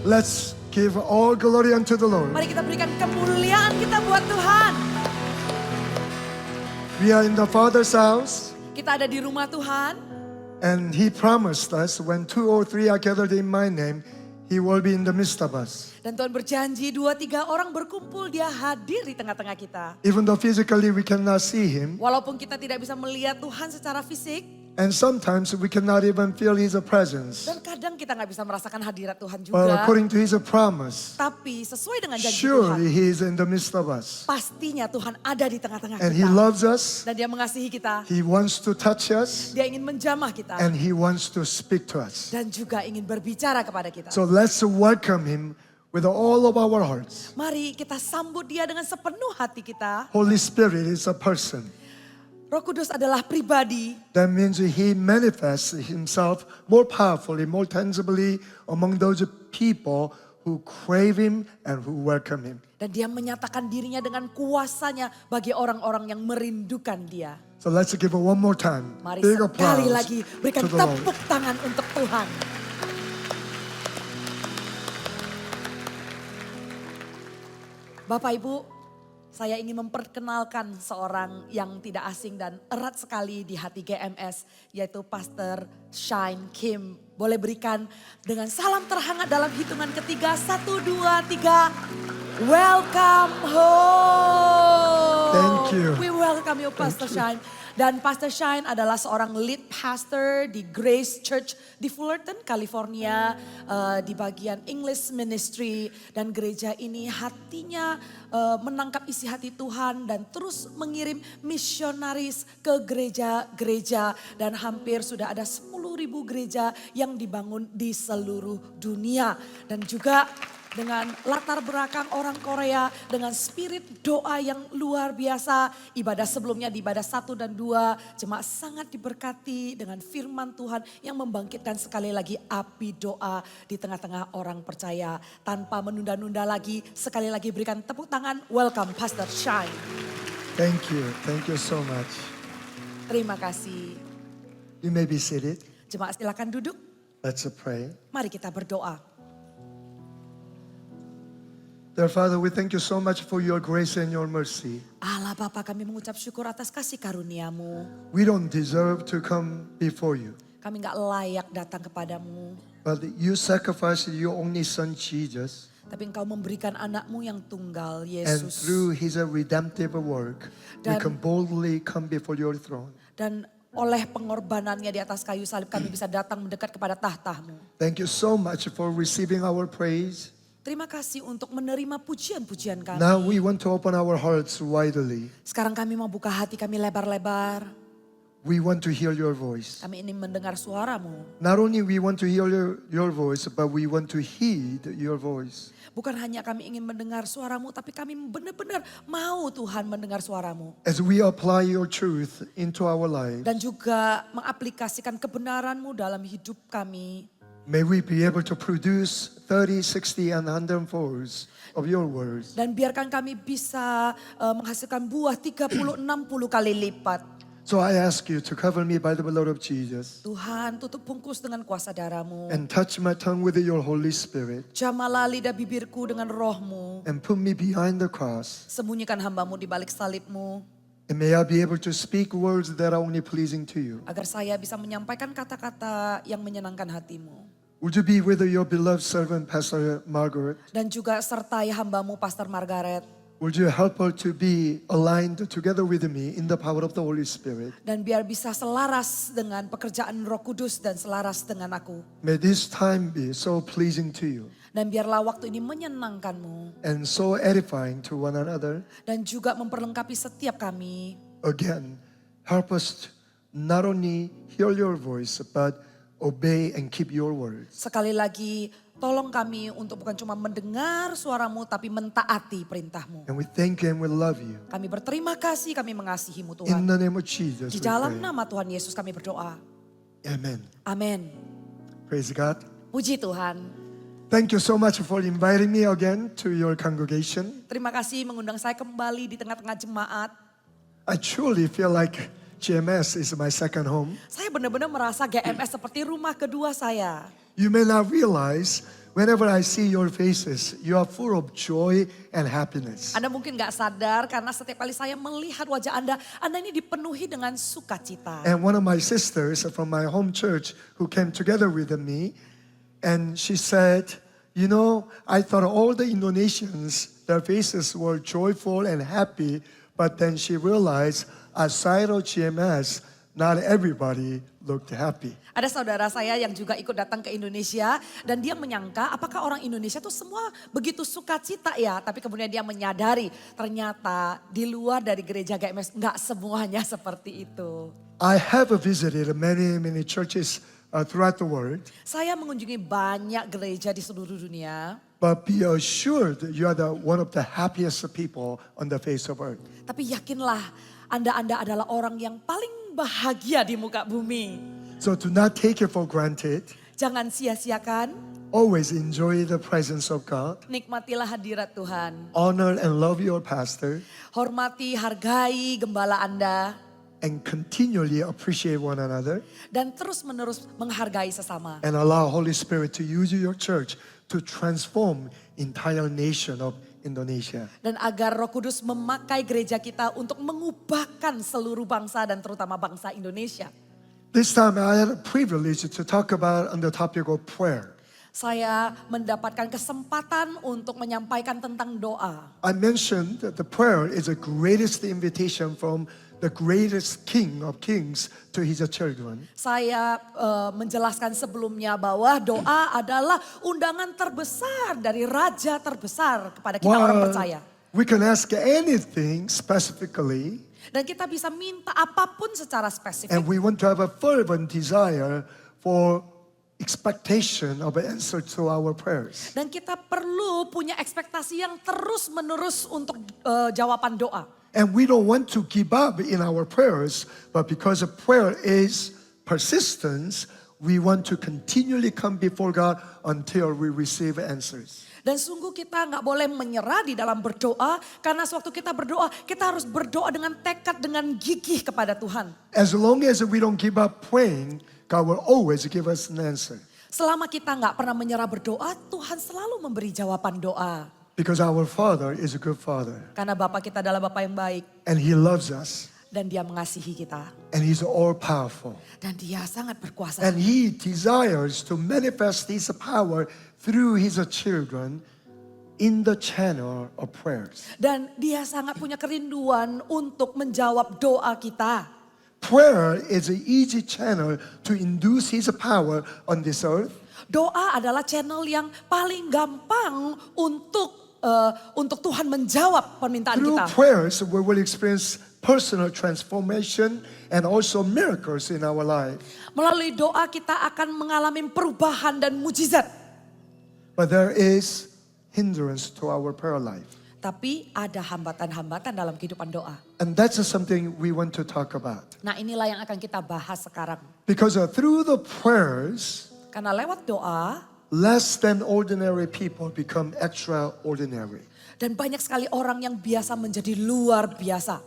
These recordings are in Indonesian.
Let's give all glory unto the Lord. Mari kita berikan kemuliaan kita buat Tuhan. We are in the Father's house, Kita ada di rumah Tuhan. and He promised us when 2 or 3 are gathered in my name, He will be in the midst of us. Dan Tuhan berjanji 2-3 orang berkumpul, dia hadir di tengah-tengah kita. Even though physically we cannot see Him, Walaupun kita tidak bisa melihat Tuhan secara fisik. and sometimes we cannot even feel His presence. Dan kadang kita nggak bisa merasakan hadirat Tuhan But juga. according to His promise, Tapi sesuai dengan janji surely Tuhan. He is in the midst of us. Pastinya Tuhan ada di tengah-tengah And He kita. loves us, Dan dia mengasihi kita. He wants to touch us, Dia ingin menjamah kita. and He wants to speak to us. Dan juga ingin berbicara kepada kita. So let's welcome Him with all of our hearts. Mari kita sambut dia dengan sepenuh hati kita. Holy Spirit is a person. Roh Kudus adalah pribadi. That means He manifests Himself more powerfully, more tangibly among those people who crave Him and who welcome Him. Dan dia menyatakan dirinya dengan kuasanya bagi orang-orang yang merindukan dia. So let's give it one more time. Mari Big sekali applause lagi berikan to the Lord. tepuk tangan untuk Tuhan. Bapak Ibu, saya ingin memperkenalkan seorang yang tidak asing dan erat sekali di hati GMS, yaitu Pastor Shine Kim. Boleh berikan dengan salam terhangat dalam hitungan ketiga, 1, 2, 3. Welcome home. Thank you. We welcome you, Pastor Shine. Dan Pastor Shine adalah seorang lead pastor di Grace Church di Fullerton, California, di bagian English Ministry. Dan gereja ini hatinya menangkap isi hati Tuhan dan terus mengirim misionaris ke gereja-gereja. Dan hampir sudah ada 10.000 gereja yang dibangun di seluruh dunia. Dan juga dengan latar belakang orang Korea, dengan spirit doa yang luar biasa. Ibadah sebelumnya di ibadah 1 dan 2, jemaat sangat diberkati dengan firman Tuhan yang membangkitkan sekali lagi api doa di tengah-tengah orang percaya. Tanpa menunda-nunda lagi, sekali lagi berikan tepuk tangan, welcome Pastor Shine. Thank you so much. Terima kasih. You may be seated. Jemaat silakan duduk, Let's pray. mari kita berdoa. Dear Father, we thank you so much for your grace and your mercy. Allah Bapa, kami mengucap syukur atas kasih karunia-Mu. We don't deserve to come before you, Kami gak layak datang kepadamu. but you sacrificed your only Son Jesus, Tapi Engkau memberikan anakmu yang tunggal, and Yesus. through His redemptive work, we Dan- can boldly come before your throne. Dan oleh pengorbanannya di atas kayu salib kami bisa datang mendekat kepada tahta-Mu. Thank you so much for receiving our praise. Terima kasih untuk menerima pujian-pujian kami. Now we want to open our hearts widely. Sekarang kami mau buka hati kami lebar-lebar. We want to hear your voice. Kami ingin mendengar suara-Mu. Not only we want to hear your voice, but we want to heed your voice. Bukan hanya kami ingin mendengar suara-Mu, tapi kami benar-benar mau Tuhan mendengar suara-Mu. As we apply your truth into our lives, Dan juga mengaplikasikan kebenaran-Mu dalam hidup kami. may we be able to produce 30, 60, and 100 folds of your words. Dan biarkan kami bisa menghasilkan buah 30, 60 kali lipat. So I ask you to cover me by the blood of Jesus Tuhan, tutup bungkus dengan kuasa darah-Mu. and touch my tongue with your Holy Spirit Jamalah lidah bibirku dengan roh-Mu. and put me behind the cross. Sembunyikan hamba-Mu di balik salib-Mu. And may I be able to speak words that are only pleasing to you. Agar saya bisa menyampaikan kata-kata yang menyenangkan hati-Mu. Would you be with your beloved servant, Pastor Margaret? Dan juga sertai hamba-Mu, Pastor Margaret. Would you help her to be aligned together with me in the power of the Holy Spirit? Dan biar bisa selaras dengan pekerjaan Roh Kudus dan selaras dengan aku. May this time be so pleasing to you Dan biarlah waktu ini menyenangkan-Mu. and so edifying to one another. Dan juga memperlengkapi setiap kami. Again, help us not only hear your voice, but obey and keep your words. Sekali lagi, tolong kami untuk bukan cuma mendengar suara-Mu, tapi mentaati perintah-Mu. And we thank you and we love you. Kami berterima kasih, kami mengasihi-Mu In Tuhan. the name of Jesus, Di we dalam pray. nama Tuhan Yesus kami berdoa. Amen. Amin. Praise God. Puji Tuhan. Thank you so much for inviting me again to your congregation. Terima kasih mengundang saya kembali di tengah-tengah jemaat. I truly feel like GMS is my second home. Saya benar-benar merasa GMS seperti rumah kedua saya. You may not realize whenever I see your faces, you are full of joy and happiness. Anda mungkin gak sadar karena setiap kali saya melihat wajah Anda ini dipenuhi dengan sukacita. And one of my sisters from my home church who came together with me, and she said, you know, I thought all the Indonesians, their faces were joyful and happy, but then she realized outside of GMS, not everybody looked happy. Ada saudara saya yang juga ikut datang ke Indonesia dan dia menyangka apakah orang Indonesia tuh semua begitu sukacita ya. Tapi kemudian dia menyadari ternyata di luar dari gereja GMS nggak semuanya seperti itu. I have visited many churches throughout the world, Saya mengunjungi banyak gereja di seluruh dunia. but be assured you are one of the happiest people on the face of earth. Tapi yakinlah Anda adalah orang yang paling bahagia di muka bumi. So do not take it for granted. Jangan sia-siakan, Always enjoy the presence of God. nikmatilah hadirat Tuhan. Honor and love your pastor. Hormati, hargai gembala Anda. And continually appreciate one another. Dan terus-menerus menghargai sesama. And allow Holy Spirit to use your church to transform entire nation of Indonesia. Dan agar Roh Kudus memakai gereja kita untuk mengubahkan seluruh bangsa dan terutama bangsa Indonesia. This time I had a privilege to talk about on the topic of prayer. Saya mendapatkan kesempatan untuk menyampaikan tentang doa. I mentioned that the prayer is the greatest invitation from the greatest King of Kings to his children. Saya menjelaskan sebelumnya bahwa doa adalah undangan terbesar dari Raja terbesar kepada kita orang percaya. We can ask anything specifically, Dan kita bisa minta apapun secara spesifik. and we want to have a fervent desire for expectation of an answer to our prayers. Dan kita perlu punya ekspektasi yang terus menerus untuk jawaban doa. And we don't want to give up in our prayers, but because a prayer is persistence, we want to continually come before God until we receive answers. Dan sungguh kita nggak boleh menyerah di dalam berdoa, karena sewaktu kita berdoa, kita harus berdoa dengan tekad, dengan gigih kepada Tuhan. As long as we don't give up praying, God will always give us an answer. Selama kita nggak pernah menyerah berdoa, Tuhan selalu memberi jawaban doa. Because our Father is a good Father. Karena Bapa kita adalah Bapa yang baik And He loves us. dan Dia mengasihi kita. And He's all powerful. Dan Dia sangat berkuasa. And He desires to manifest His power through His children in the channel of prayers. Dan Dia sangat punya kerinduan untuk menjawab doa kita. Prayer is an easy channel to induce His power on this earth. Doa adalah channel yang paling gampang untuk Tuhan menjawab permintaan Through kita. prayers, we will experience personal transformation and also miracles in our life. Melalui doa kita akan mengalami perubahan dan mujizat. But there is hindrance to our prayer life. Tapi ada hambatan-hambatan dalam kehidupan doa. And that's something we want to talk about. Nah, inilah yang akan kita bahas sekarang. Because through the prayers, Karena lewat doa, less than ordinary people become extraordinary. dan banyak sekali orang yang biasa menjadi luar biasa.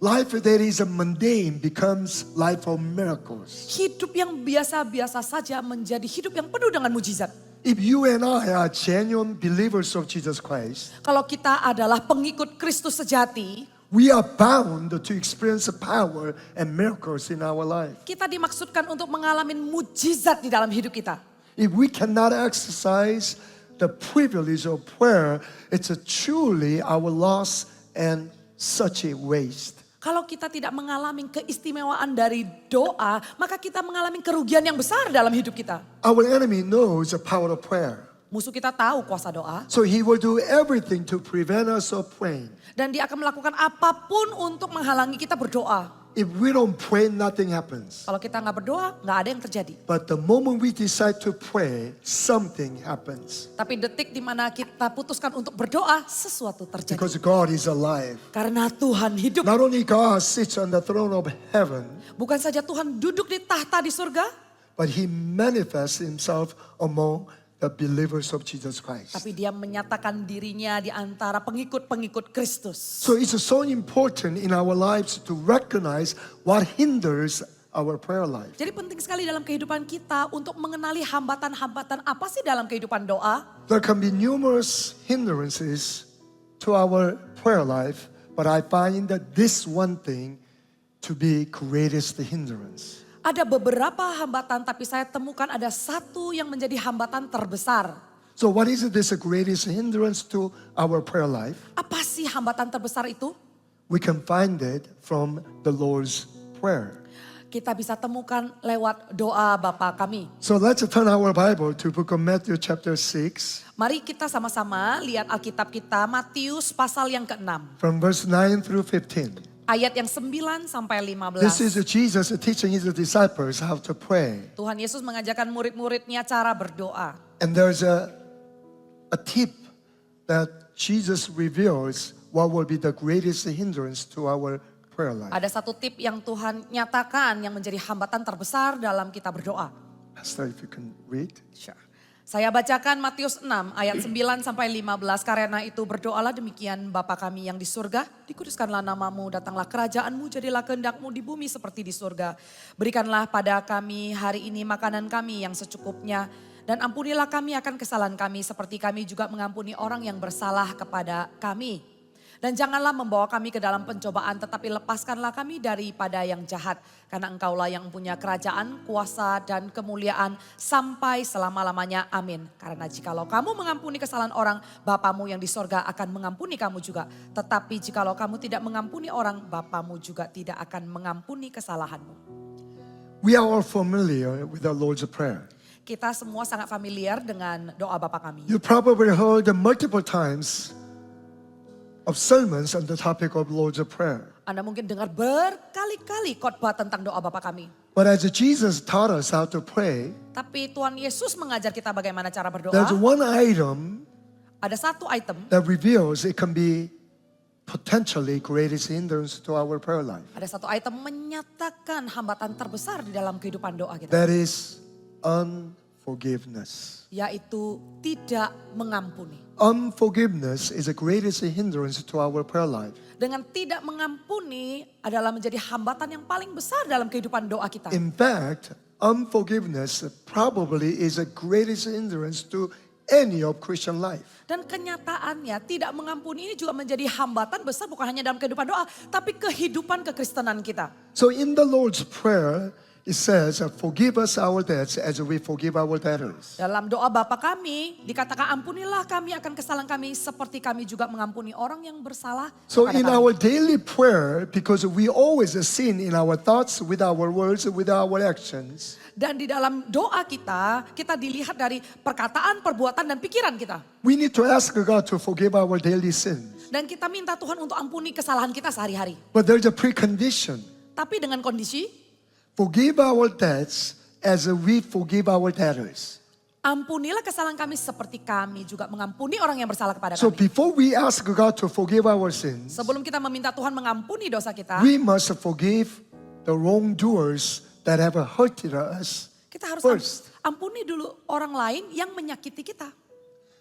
Life that is mundane becomes life of miracles. Hidup yang biasa-biasa saja menjadi hidup yang penuh dengan mujizat. If you and I are genuine believers of Jesus Christ, Kalau kita adalah pengikut Kristus sejati, we are bound to experience the power and miracles in our life. kita dimaksudkan untuk mengalami mujizat di dalam hidup kita. If we cannot exercise the privilege of prayer, it's truly our loss and such a waste. Kalau kita tidak mengalami keistimewaan dari doa, maka kita mengalami kerugian yang besar dalam hidup kita. Our enemy knows the power of prayer. Musuh kita tahu kuasa doa, So he will do everything to prevent us of praying. dan dia akan melakukan apapun untuk menghalangi kita berdoa. If we don't pray, nothing happens. Kalau kita nggak berdoa, nggak ada yang terjadi. But the moment we decide to pray, something happens. Tapi detik di mana kita putuskan untuk berdoa, sesuatu terjadi. Because God is alive. Karena Tuhan hidup. Not only God sits on the throne of heaven, Bukan saja Tuhan duduk di tahta di surga, but He manifests Himself among the believers of Jesus Christ. tapi dia menyatakan dirinya di antara pengikut-pengikut Kristus. So it's so important in our lives to recognize what hinders our prayer life. Jadi penting sekali dalam kehidupan kita untuk mengenali hambatan-hambatan apa sih dalam kehidupan doa. There can be numerous hindrances to our prayer life, but I find that this one thing to be greatest hindrance. Ada beberapa hambatan tapi saya temukan ada satu yang menjadi hambatan terbesar. So what is this greatest hindrance to our prayer life? Apa sih hambatan terbesar itu? We can find it from the Lord's Prayer. Kita bisa temukan lewat doa Bapa kami. So let's turn our Bible to book of Matthew chapter 6 Mari kita sama-sama lihat Alkitab kita Matius pasal yang ke-6. from verse 9 through 15. Ayat yang 9 sampai 15. This is Jesus teaching his disciples how to pray. Tuhan Yesus mengajarkan murid-muridnya cara berdoa. And there's a tip that Jesus reveals what will be the greatest hindrance to our prayer life. Ada satu tip yang Tuhan nyatakan yang menjadi hambatan terbesar dalam kita berdoa. Pastor, if you can read. Sure. Saya bacakan Matius 6 ayat 9 sampai 15. Karena itu berdoalah demikian Bapa kami yang di surga. Dikuduskanlah namamu, datanglah kerajaanmu, jadilah kehendakmu di bumi seperti di surga. Berikanlah pada kami hari ini makanan kami yang secukupnya. Dan ampunilah kami akan kesalahan kami seperti kami juga mengampuni orang yang bersalah kepada kami. Dan janganlah membawa kami ke dalam pencobaan tetapi lepaskanlah kami daripada yang jahat. Karena engkaulah yang mempunyai kerajaan, kuasa dan kemuliaan sampai selama-lamanya. Amin. Karena jikalau kamu mengampuni kesalahan orang, Bapamu yang di sorga akan mengampuni kamu juga. Tetapi jikalau kamu tidak mengampuni orang, Bapamu juga tidak akan mengampuni kesalahanmu. We are all familiar with the Lord's Prayer. Kita semua sangat familiar dengan doa Bapa kami. You probably heard multiple times of sermons on the topic of Lord's Prayer. Anda mungkin dengar berkali-kali khotbah tentang doa Bapa kami. But as Jesus taught us how to pray, Tapi Tuhan Yesus mengajar kita bagaimana cara berdoa. there's one item Ada satu item, that reveals it can be potentially greatest hindrance to our prayer life. ada satu item menyatakan hambatan terbesar di dalam kehidupan doa kita. That is unforgiveness. Yaitu tidak mengampuni. Unforgiveness is the greatest hindrance to our prayer life. Dengan tidak mengampuni adalah menjadi hambatan yang paling besar dalam kehidupan doa kita. In fact, unforgiveness probably is the greatest hindrance to any of Christian life. Dan kenyataannya tidak mengampuni ini juga menjadi hambatan besar bukan hanya dalam kehidupan doa. Tapi kehidupan kekristenan kita. So in the Lord's Prayer, it says, forgive us our debts as we forgive our debtors. Dalam doa Bapa kami dikatakan ampunilah kami akan kesalahan kami seperti kami juga mengampuni orang yang bersalah So kepada in kami. our daily prayer, because we always sin in our thoughts, with our words, with our actions, Dan di dalam doa kita, kita dilihat dari perkataan, perbuatan, dan pikiran kita. we need to ask God to forgive our daily sins. Dan kita minta Tuhan untuk ampuni kesalahan kita sehari-hari. But there's a precondition. Tapi dengan kondisi, Forgive our debts as we forgive our debtors. ampunilah kesalahan kami seperti kami juga mengampuni orang yang bersalah kepada So kami. before we ask God to forgive our sins, Sebelum kita meminta Tuhan mengampuni dosa kita, we must forgive the wrongdoers that have hurted us kita harus first. ampuni dulu orang lain yang menyakiti kita.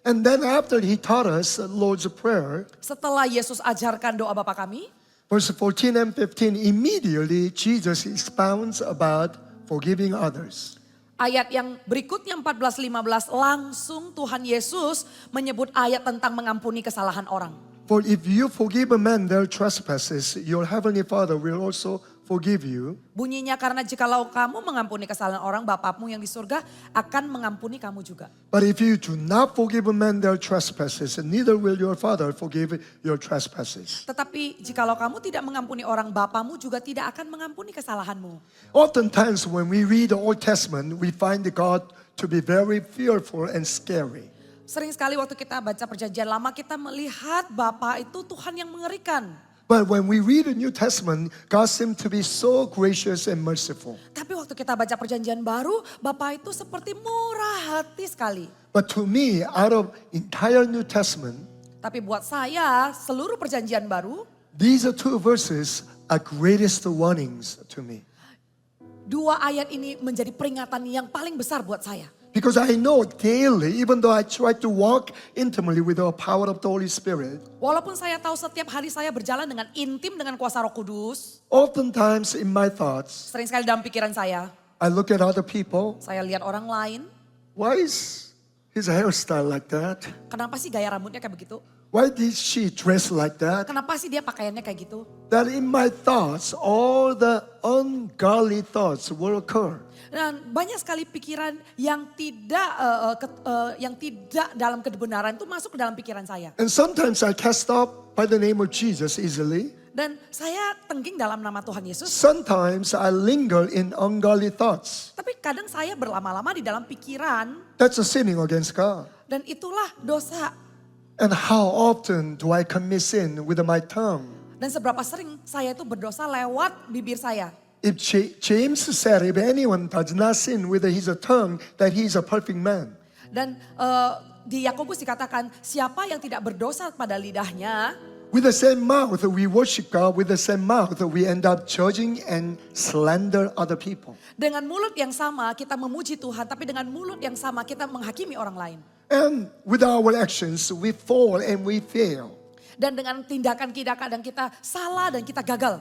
And then after he taught us the Lord's Prayer, Setelah Yesus ajarkan doa Bapa kami, verse 14 and 15, immediately Jesus expounds about forgiving others. ayat yang berikutnya 14-15 langsung Tuhan Yesus menyebut ayat tentang mengampuni kesalahan orang. For if you forgive a man their trespasses, your heavenly Father will also forgive you. Bunyinya karena jikalau kamu mengampuni kesalahan orang, Bapakmu yang di surga akan mengampuni kamu juga. But if you do not forgive a man their trespasses, neither will your Father forgive your trespasses. Tetapi jikalau kamu tidak mengampuni orang, Bapakmu juga tidak akan mengampuni kesalahanmu. Oftentimes when we read the Old Testament, we find God to be very fearful and scary. Sering sekali waktu kita baca perjanjian lama, kita melihat Bapa itu Tuhan yang mengerikan. But when we read the New Testament, God seems to be so gracious and merciful. Tapi waktu kita baca perjanjian baru, Bapa itu seperti murah hati sekali. But to me, out of entire New Testament, Tapi buat saya, seluruh perjanjian baru, these two verses are greatest warnings to me. dua ayat ini menjadi peringatan yang paling besar buat saya. Because I know daily, even though I try to walk intimately with the power of the Holy Spirit, Walaupun saya tahu setiap hari saya berjalan dengan intim dengan kuasa Roh Kudus, oftentimes in my thoughts, sering sekali dalam pikiran saya I look at other people. lihat orang lain, Why is his hairstyle like that? kenapa sih gaya rambutnya kayak begitu? Why did she dress like that? Kenapa sih dia pakaiannya kayak gitu? That in my thoughts, all the ungodly thoughts will occur. Dan banyak sekali pikiran yang tidak dalam kebenaran itu masuk ke dalam pikiran saya. And sometimes I cast off by the name of Jesus easily. Dan saya tengging dalam nama Tuhan Yesus. Sometimes I linger in ungodly thoughts. Tapi kadang saya berlama-lama di dalam pikiran. That's a sinning against God. Dan itulah dosa. And how often do I commit sin with my tongue? Dan seberapa sering saya itu berdosa lewat bibir saya. If James said, if anyone does not sin with his tongue, that he is a perfect man. Dan di Yakobus dikatakan, siapa yang tidak berdosa pada lidahnya, With the same mouth we worship God, with the same mouth we end up judging and slander other people. dengan mulut yang sama kita memuji Tuhan, tapi dengan mulut yang sama kita menghakimi orang lain. And with our actions we fall and we fail. Dan dengan tindakan-tindakan kadang kita salah dan kita gagal.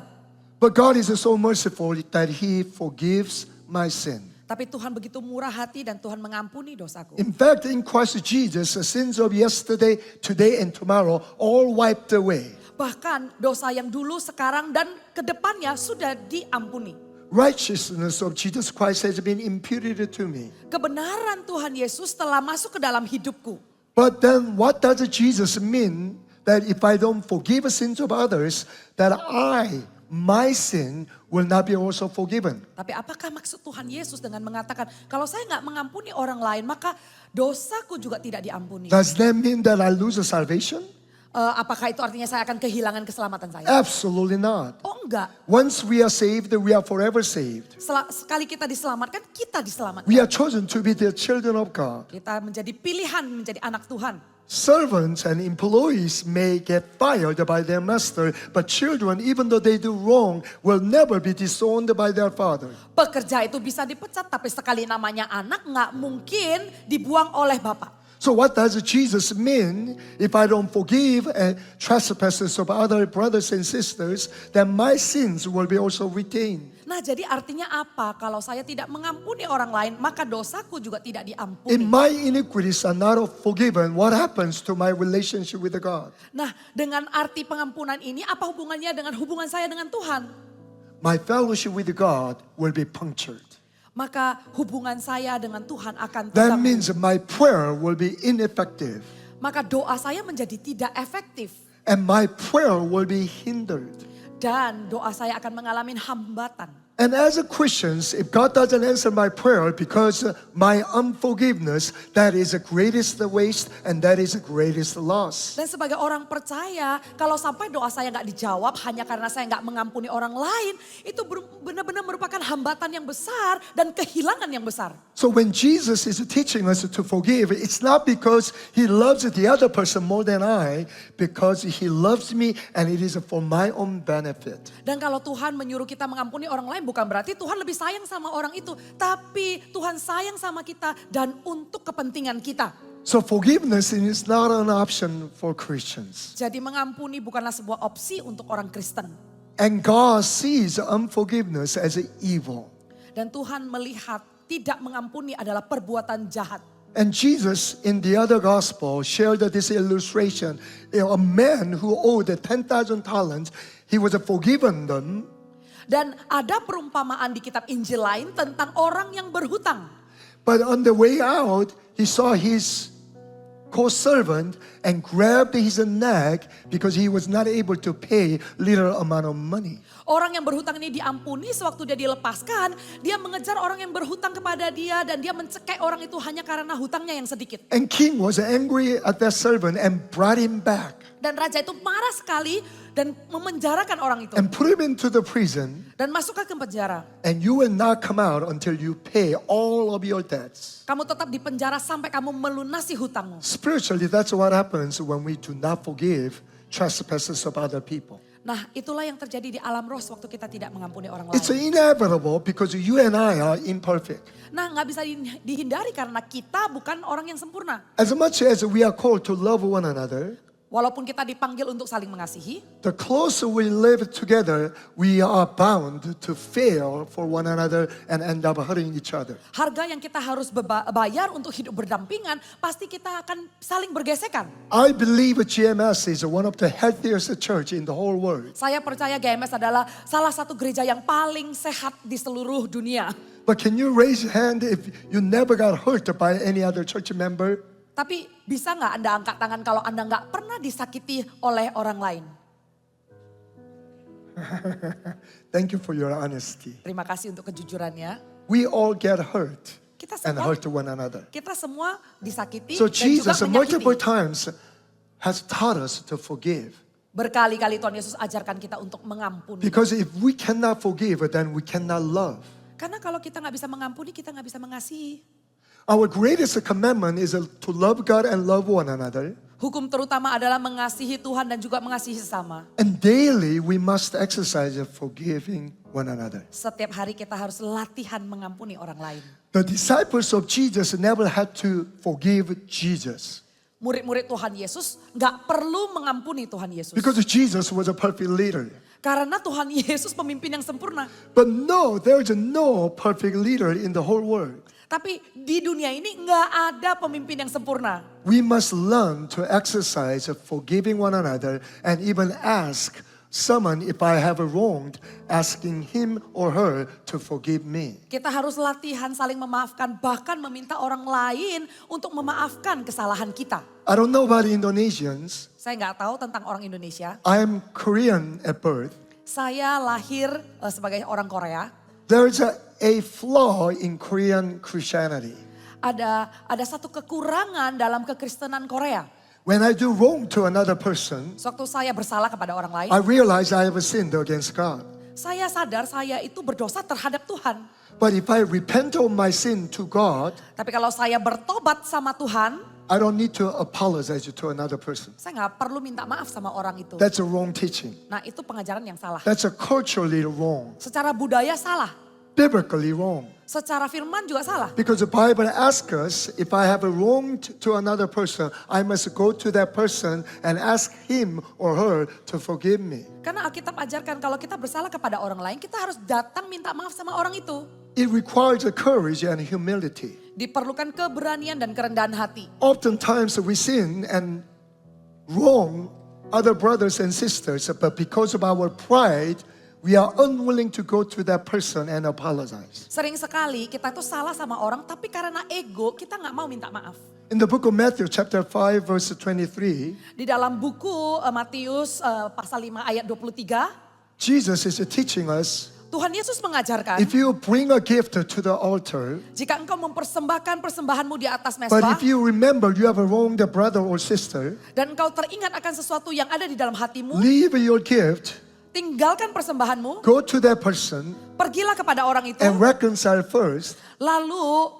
But God is so merciful that He forgives my sin. Tapi Tuhan begitu murah hati dan Tuhan mengampuni dosaku. In fact, in Christ Jesus, the sins of yesterday, today, and tomorrow all wiped away. Bahkan dosa yang dulu, sekarang, dan kedepannya sudah diampuni. Righteousness of Jesus Christ has been imputed to me. Kebenaran Tuhan Yesus telah masuk ke dalam hidupku. But then what does Jesus mean that if I don't forgive the sins of others, that my sin will not be also forgiven? Tapi apakah maksud Tuhan Yesus dengan mengatakan, kalau saya nggak mengampuni orang lain, maka dosaku juga tidak diampuni? Does that mean that I lose the salvation? Apakah itu artinya saya akan kehilangan keselamatan saya? Absolutely not. Oh enggak. Once we are saved, we are forever saved. Sekali kita diselamatkan, kita diselamatkan. We are chosen to be the children of God. Kita menjadi pilihan, menjadi anak Tuhan. Servants and employees may get fired by their master, but children, even though they do wrong, will never be disowned by their father. Pekerja itu bisa dipecat, tapi sekali namanya anak nggak mungkin dibuang oleh bapak. So what does Jesus mean if I don't forgive trespasses of other brothers and sisters, then my sins will be also retained? Nah, jadi artinya apa? Kalau saya tidak mengampuni orang lain, maka dosaku juga tidak If diampuni. my iniquities are not forgiven, what happens to my relationship with God? Nah, dengan arti pengampunan ini, apa hubungannya dengan hubungan saya dengan Tuhan? My fellowship with God will be punctured. Maka hubungan saya dengan Tuhan akan That tidak. means my prayer will be ineffective, Maka doa saya menjadi tidak efektif. and my prayer will be hindered. Dan doa saya akan mengalami hambatan. And as a Christians, if God doesn't answer my prayer because my unforgiveness, that is the greatest waste and that is the greatest loss. Dan sebagai orang percaya, kalau sampai doa saya nggak dijawab hanya karena saya nggak mengampuni orang lain, itu benar-benar merupakan hambatan yang besar dan kehilangan yang besar. So when Jesus is teaching us to forgive, it's not because He loves the other person more than I, because He loves me and it is for my own benefit. Dan kalau Tuhan menyuruh kita mengampuni orang lain, bukan berarti Tuhan lebih sayang sama orang itu. Tapi Tuhan sayang sama kita dan untuk kepentingan kita. So forgiveness is not an option for Christians. Jadi mengampuni bukanlah sebuah opsi untuk orang Kristen. And God sees unforgiveness as evil. Dan Tuhan melihat tidak mengampuni adalah perbuatan jahat. And Jesus in the other gospel shared this illustration. A man who owed 10,000 talents, he was forgiven them. Dan ada perumpamaan di kitab Injil lain tentang orang yang berhutang. But on the way out, he saw his co-servant and grabbed his neck because he was not able to pay little amount of money. Orang yang berhutang ini diampuni sewaktu dia dilepaskan. Dia mengejar orang yang berhutang kepada dia dan dia mencekik orang itu hanya karena hutangnya yang sedikit. And king was angry at that servant and brought him back Dan raja itu marah sekali dan memenjarakan orang itu. and put him into the prison. Dan masukkan ke penjara. And you will not come out until you pay all of your debts. Kamu tetap di penjara sampai kamu melunasi hutangmu. Spiritually, that's what happens when we do not forgive trespasses of other people. Nah, itulah yang terjadi di alam roh waktu kita tidak mengampuni orang It's lain. inevitable because you and I are imperfect. Nah, nggak bisa dihindari karena kita bukan orang yang sempurna. As much as we are called to love one another, Walaupun kita dipanggil untuk saling mengasihi, the closer we live together, we are bound to fail for one another and end up hurting each other. harga yang kita harus bayar untuk hidup berdampingan, pasti kita akan saling bergesekan. I believe GMS is one of the healthiest church in the whole world. Saya percaya GMS adalah salah satu gereja yang paling sehat di seluruh dunia. But can you raise your hand if you never got hurt by any other church member? Tapi bisa nggak Anda angkat tangan kalau Anda nggak pernah disakiti oleh orang lain? Thank you for your honesty. Terima kasih untuk kejujurannya. We all get hurt Kita and semua, hurt one another. kita semua disakiti So dan juga Jesus multiple menyakiti. times has taught us to forgive. Berkali-kali Tuhan Yesus ajarkan kita untuk mengampuni. Because if we cannot forgive, then we cannot love. Karena kalau kita nggak bisa mengampuni, kita nggak bisa mengasihi. Our greatest commandment is to love God and love one another. Hukum terutama adalah mengasihi Tuhan dan juga mengasihi sesama. And daily we must exercise forgiving one another. Setiap hari kita harus latihan mengampuni orang lain. The disciples of Jesus never had to forgive Jesus. Murid-murid Tuhan Yesus nggak perlu mengampuni Tuhan Yesus. Because Jesus was a perfect leader. Karena Tuhan Yesus pemimpin yang sempurna. But no, there is no perfect leader in the whole world. Tapi di dunia ini nggak ada pemimpin yang sempurna. We must learn to exercise forgiving one another and even ask someone if I have wronged, asking him or her to forgive me. Kita harus latihan saling memaafkan, bahkan meminta orang lain untuk memaafkan kesalahan kita. I don't know about Indonesians. Saya nggak tahu tentang orang Indonesia. I'm Korean at birth. Saya lahir sebagai orang Korea. There's a flaw in Korean Christianity. Ada satu kekurangan dalam kekristenan Korea. When I do wrong to another person, Sewaktu saya bersalah kepada orang lain, I realize I have sinned against God. saya sadar saya itu berdosa terhadap Tuhan. But if I repent of my sin to God, Tapi kalau saya bertobat sama Tuhan, I don't need to apologize to another person. saya nggak perlu minta maaf sama orang itu. That's a wrong teaching. Nah, itu pengajaran yang salah. That's a culturally wrong, Secara budaya salah, biblically wrong. secara firman juga salah. Because the Bible asks us, if I have a wrong to another person, I must go to that person and ask him or her to forgive me. Karena Alkitab ajarkan kalau kita bersalah kepada orang lain, kita harus datang minta maaf sama orang itu. It requires a courage and humility. Diperlukan keberanian dan kerendahan hati. Oftentimes we sin and wrong other brothers and sisters, but because of our pride, we are unwilling to go to that person and apologize. Sering sekali kita tuh salah sama orang, tapi karena ego kita nggak mau minta maaf. In the book of Matthew chapter 5 verse 23, Di dalam buku Matius pasal 5 ayat 23, Jesus is teaching us, Tuhan Yesus mengajarkan, if you bring a gift to the altar, jika engkau mempersembahkan persembahanmu di atas but mezbah, if you remember you have wronged a brother or sister, dan engkau teringat akan sesuatu yang ada di dalam hatimu, leave your gift, tinggalkan persembahanmu, go to that person pergilah kepada orang itu, and reconcile first, lalu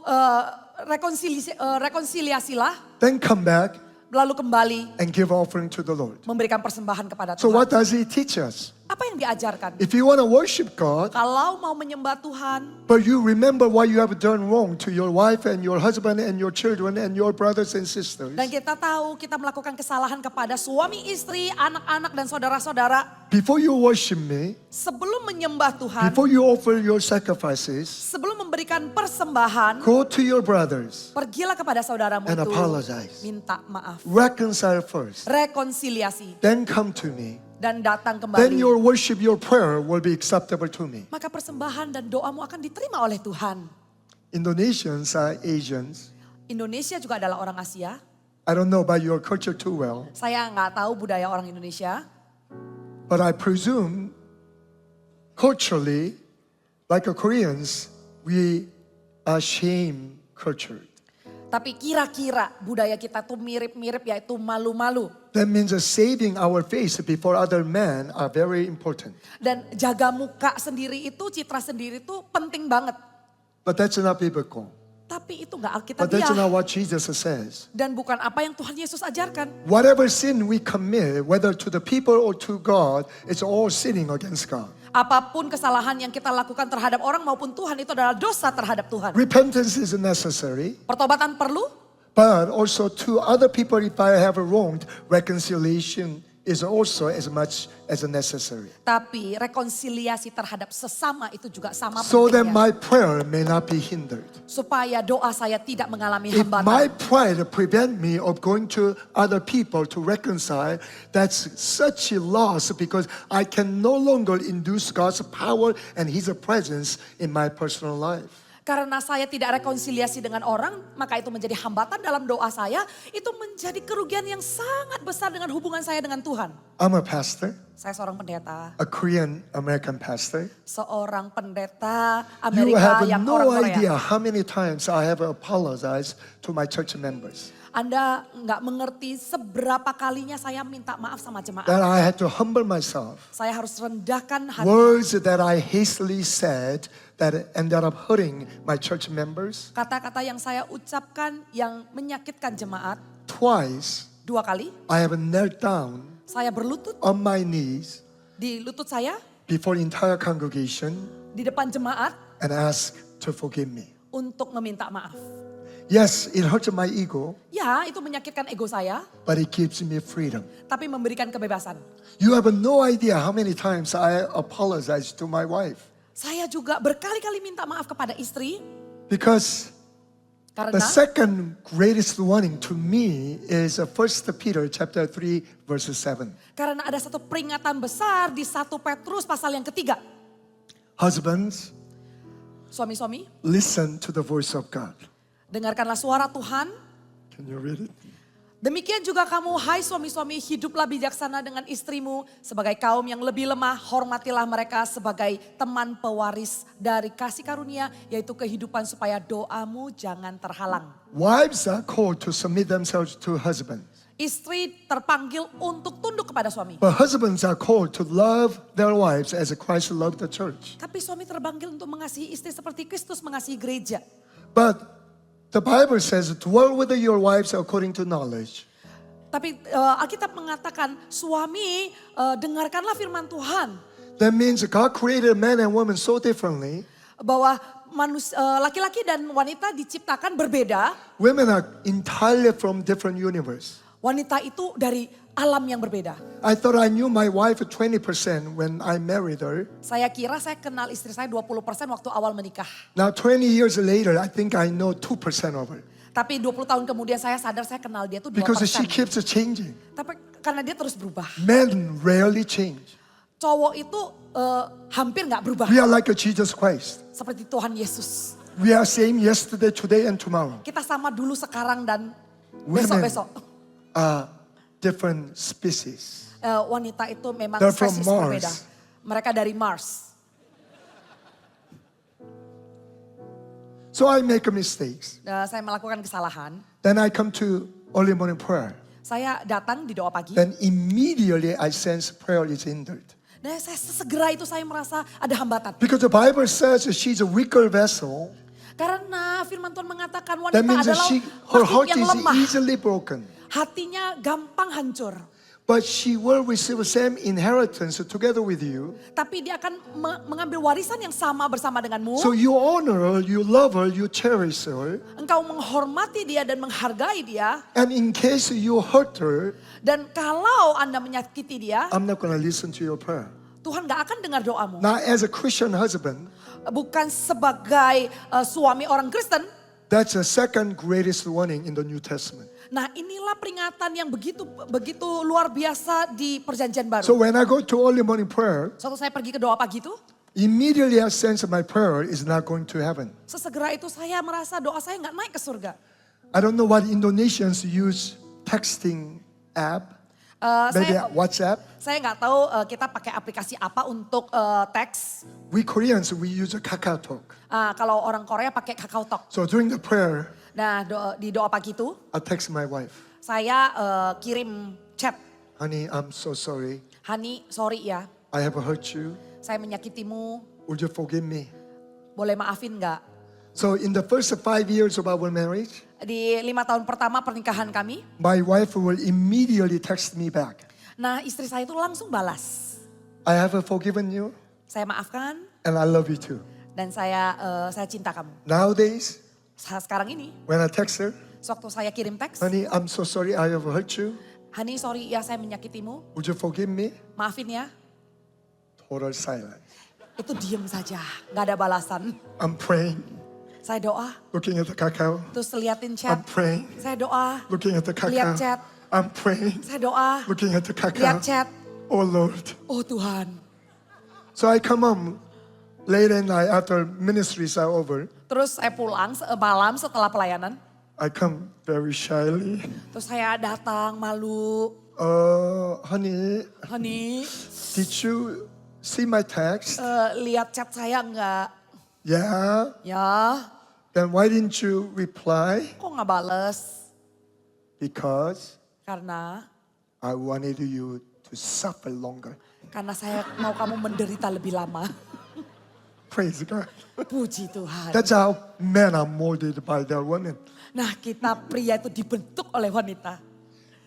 rekonsiliasilah, then come back lalu kembali and give offering to the Lord. memberikan persembahan kepada So Tuhan. what does he teach us? Apa yang diajarkan? If you want to worship God, Kalau mau menyembah Tuhan, but you remember what you have done wrong to your wife and your husband and your children and your brothers and sisters, dan kita tahu kita melakukan kesalahan kepada suami, istri, anak-anak, dan saudara-saudara, before you worship me, sebelum menyembah Tuhan, before you offer your sacrifices, sebelum memberikan persembahan, go to your brothers pergilah kepada saudaramu and itu, apologize. minta maaf, Reconcile first, rekonsiliasi, then come to me. dan datang Then kembali. your worship, your prayer will be acceptable to me. Maka persembahan dan doamu akan diterima oleh Tuhan. Indonesians are Asians. Indonesia juga adalah orang Asia. I don't know about your culture too well, Saya nggak tahu budaya orang Indonesia, but I presume culturally, like a Koreans, we are shame culture. tapi kira-kira budaya kita tuh mirip-mirip, yaitu malu-malu. That means saving our face before other men are very important. Dan jaga muka sendiri itu, citra sendiri itu penting banget. But that's not biblical. Tapi itu nggak But that's Alkitabiah. not what Jesus says. Dan bukan apa yang Tuhan Yesus ajarkan. Whatever sin we commit, whether to the people or to God, it's all sinning against God. Apapun kesalahan yang kita lakukan terhadap orang maupun Tuhan itu adalah dosa terhadap Tuhan. Repentance is necessary, Pertobatan perlu, but also to other people, if I have wronged, reconciliation is also as much as necessary. tapi rekonsiliasi terhadap sesama itu juga sama So that pentingnya. my prayer may not be hindered. Supaya doa saya tidak mengalami If hambatan. my pride prevent me of going to other people to reconcile, that's such a loss because I can no longer induce God's power and His presence in my personal life. Karena saya tidak rekonsiliasi dengan orang, maka itu menjadi hambatan dalam doa saya. Itu menjadi kerugian yang sangat besar dengan hubungan saya dengan Tuhan. I'm a pastor, Saya seorang pendeta, a Korean American pastor. seorang pendeta You Amerika have yang no orang Korea. idea how many times I have apologized to my church members. Anda nggak mengerti seberapa kalinya saya minta maaf sama jemaat. That I had to humble myself. Saya harus rendahkan hati. Words that I hastily said that ended up hurting my church members. Kata-kata yang saya ucapkan yang menyakitkan jemaat. Twice, 2 kali, I have knelt down saya berlutut on my knees di lutut saya, before the entire congregation di depan jemaat and asked to forgive me. untuk meminta maaf. Yes, it hurts my ego, Ya, itu menyakitkan ego saya, but it gives me freedom. tapi memberikan kebebasan. You have no idea how many times I apologized to my wife. Saya juga berkali-kali minta maaf kepada istri, Because karena the second greatest warning to me is 1 Peter chapter 3 verse 7. karena ada satu peringatan besar di 1 Petrus pasal yang ketiga. Husbands, Suami-suami, listen to the voice of God. dengarkanlah suara Tuhan. Can you read it? Demikian juga kamu, hai suami-suami, hiduplah bijaksana dengan istrimu. Sebagai kaum yang lebih lemah, hormatilah mereka sebagai teman pewaris dari kasih karunia, yaitu kehidupan supaya doamu jangan terhalang. Wives are called to submit themselves to husbands. Istri terpanggil untuk tunduk kepada suami. But husbands are called to love their wives as Christ loved the church. Tapi suami terpanggil untuk mengasihi istri seperti Kristus mengasihi gereja. But the Bible says, dwell with your wives according to knowledge. Tapi Alkitab mengatakan, suami dengarkanlah firman Tuhan. That means God created man and woman so differently. Bahwa laki-laki dan wanita diciptakan berbeda. Women are entirely from different universe. Wanita itu dari alam yang berbeda. I thought I knew my wife 20% when I married her. Saya kira saya kenal istri saya 20% waktu awal menikah. Now 20 years later, I think I know 2% of her. Tapi 20 tahun kemudian saya sadar saya kenal dia tuh 2%. Because she keeps changing. Tapi karena dia terus berubah. Men rarely change. Cowok itu hampir nggak berubah. We are like a Jesus Christ. Seperti Tuhan Yesus. We are same yesterday, today, and tomorrow. Kita sama dulu, sekarang, dan Women besok-besok. are different species. Wanita itu memang They're from spesies Mars. berbeda. Mereka dari Mars. So I make mistakes. Saya melakukan kesalahan. Then I come to early morning prayer. Saya datang di doa pagi. Then immediately I sense prayer is hindered. Dan segera itu saya merasa ada hambatan. Because the Bible says she's a weaker vessel. Karena firman Tuhan mengatakan That wanita means that adalah her makhluk heart yang is lemah. easily broken. Hatinya gampang hancur. But she will receive the same inheritance together with you. Tapi dia akan mengambil warisan yang sama bersama denganmu. So you honor her, you love her, you cherish her. Engkau menghormati dia dan menghargai dia. And in case you hurt her, Dan kalau Anda menyakiti dia, I'm not going to listen to your prayer. Tuhan gak akan dengar doamu. Now as a Christian husband, Bukan sebagai suami orang Kristen. that's the second greatest warning in the New Testament. Nah, inilah peringatan yang begitu luar biasa di Perjanjian Baru. So when I go to early morning prayer, Suatu saya pergi ke doa pagi itu, immediately I sense my prayer is not going to heaven. sesegera itu saya merasa doa saya nggak naik ke surga. I don't know what Indonesians use texting app, maybe Saya WhatsApp. saya nggak tahu kita pakai aplikasi apa untuk teks. We Koreans, we use a KakaoTalk. Kalau orang Korea pakai KakaoTalk. So during the prayer, Nah, di doa pagi itu I text my wife, saya kirim chat. honey, I'm so sorry. Hani, sorry ya, I have hurt you. saya menyakitimu. Would you forgive me? Boleh maafin nggak? So in the first 5 years of our marriage, Di 5 tahun pertama pernikahan kami, my wife will immediately text me back. nah istri saya itu langsung balas. I have forgiven you Saya maafkan and I love you too. dan saya cinta kamu. Nowadays, Sekarang ini, when I text her, sewaktu saya kirim teks, honey, I'm so sorry I have hurt you. Honey sorry ya saya menyakitimu, Would you forgive me? maafin ya. Total silence. Itu diem saja, gak ada balasan. I'm praying, Saya doa, looking at the cacao. terus liatin I'm chat. praying, Saya doa, looking at the lihat cacao. chat. I'm praying, Saya doa, looking at the cacao. lihat chat. Oh Lord. Oh Tuhan. So I come home late at night after ministries are over. Terus saya pulang malam setelah pelayanan. I come very shyly. Terus saya datang malu. Honey, Honey, did you see my text? lihat chat saya enggak? Yeah. Ya, Then why didn't you reply? kok nggak bales? Because Karena I wanted you to suffer longer. saya mau kamu menderita lebih lama. Praise God. Puji Tuhan. That's how men are molded by their women. Nah kita pria itu dibentuk oleh wanita.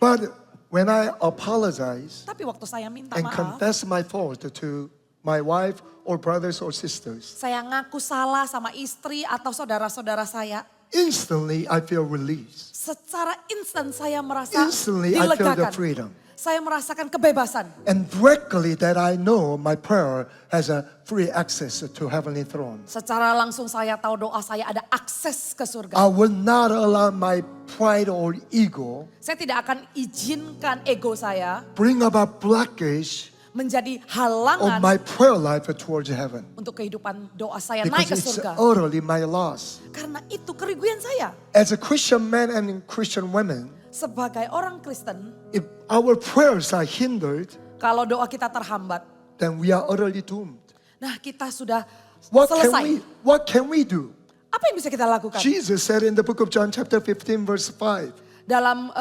But when I apologize Tapi waktu saya minta and maaf, confess my fault to my wife or brothers or sisters, saya ngaku salah sama istri atau saudara-saudara saya. instantly I feel released. Secara instan saya merasa Instantly I feel the dilegakan. freedom. Saya merasakan kebebasan. And directly that I know my prayer has a free access to heavenly throne. Secara langsung saya tahu doa saya ada akses ke surga. I will not allow my pride or ego Saya tidak akan izinkan ego saya bring about blockage menjadi of halangan my prayer life towards heaven. untuk kehidupan doa saya naik Because ke it's surga. utterly my loss. Karena itu kerugian saya. As a Christian man and Christian woman, Sebagai orang Kristen, if our prayers are hindered, kalau doa kita terhambat, then we are utterly doomed. nah kita sudah What selesai. can we do? Apa yang bisa kita lakukan? Jesus said in the book of John chapter 15 verse 5. Dalam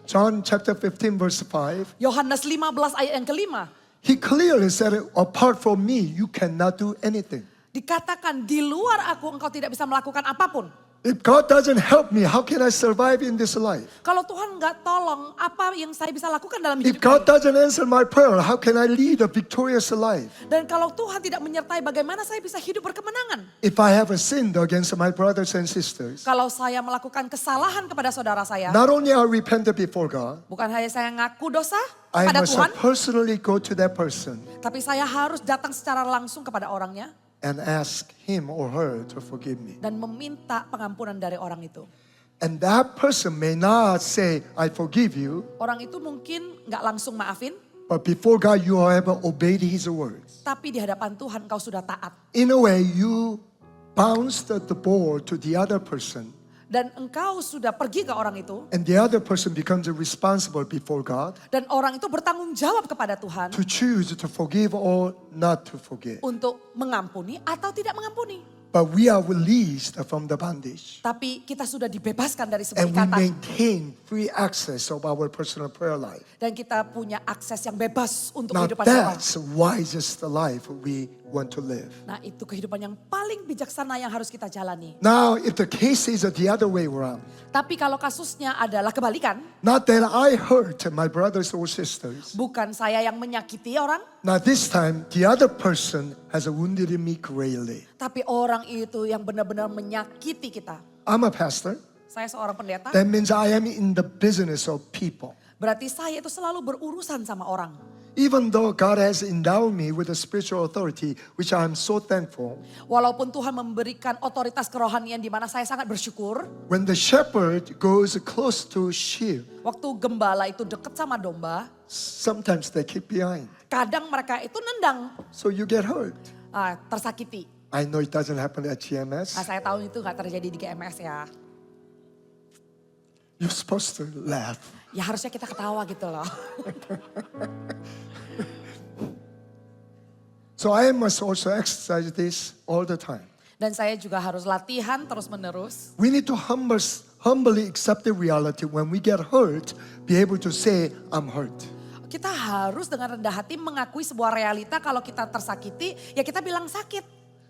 John chapter 15 verse 5. Yohanes 15 ayat yang kelima. He clearly said, apart from me, you cannot do anything. Dikatakan di luar aku engkau tidak bisa melakukan apapun. If God doesn't help me, how can I survive in this life? Kalau Tuhan nggak tolong, apa yang saya bisa lakukan dalam If hidup God ini? doesn't answer my prayer, how can I lead a victorious life? Dan kalau Tuhan tidak menyertai, bagaimana saya bisa hidup berkemenangan? If I have sinned against my brothers and sisters, Kalau saya melakukan kesalahan kepada saudara saya, not only I repented before God, bukan hanya saya ngaku dosa I pada must Tuhan, personally go to that person tapi saya harus datang secara langsung kepada orangnya and ask him or her to forgive me. dan meminta pengampunan dari orang itu. And that person may not say, I forgive you, Orang itu mungkin nggak langsung maafin, but before God you have obeyed his words. tapi di hadapan Tuhan kau sudah taat. In a way, you bounced the ball to the other person, Dan engkau sudah pergi ke orang itu, and the other person becomes responsible before God dan orang itu bertanggung jawab kepada Tuhan to choose to forgive or not to forgive. untuk mengampuni atau tidak mengampuni. But we are released from the bondage, Tapi kita sudah dibebaskan dari sebuah and we ikatan. maintain free access of our personal prayer life. Dan kita punya akses yang bebas untuk Now kehidupan pribadi. that's wisest life we want to live. Nah itu kehidupan yang paling bijaksana yang harus kita jalani. Now, if the case is the other way around, Tapi kalau kasusnya adalah kebalikan, not that I hurt my brothers or sisters, bukan saya yang menyakiti orang, now this time the other person has wounded me greatly. tapi orang itu yang benar-benar menyakiti kita. I'm a pastor. Saya seorang pendeta, That means I am in the business of people. berarti saya itu selalu berurusan sama orang. Even though God has endowed me with a spiritual authority, which I am so thankful, Walaupun Tuhan memberikan otoritas kerohanian di mana saya sangat bersyukur, when the shepherd goes close to sheep, waktu gembala itu dekat sama domba, sometimes they keep behind. kadang mereka itu nendang, So you get hurt. tersakiti. I know it doesn't happen at GMS. Nah, saya tahu itu nggak terjadi di GMS ya. You're supposed to laugh. Ya harusnya kita ketawa gitu loh. So I must also exercise this all the time. Dan saya juga harus latihan terus menerus. We need to humbly accept the reality when we get hurt, be able to say, I'm hurt. Kita harus dengan rendah hati mengakui sebuah realita kalau kita tersakiti, ya kita bilang sakit.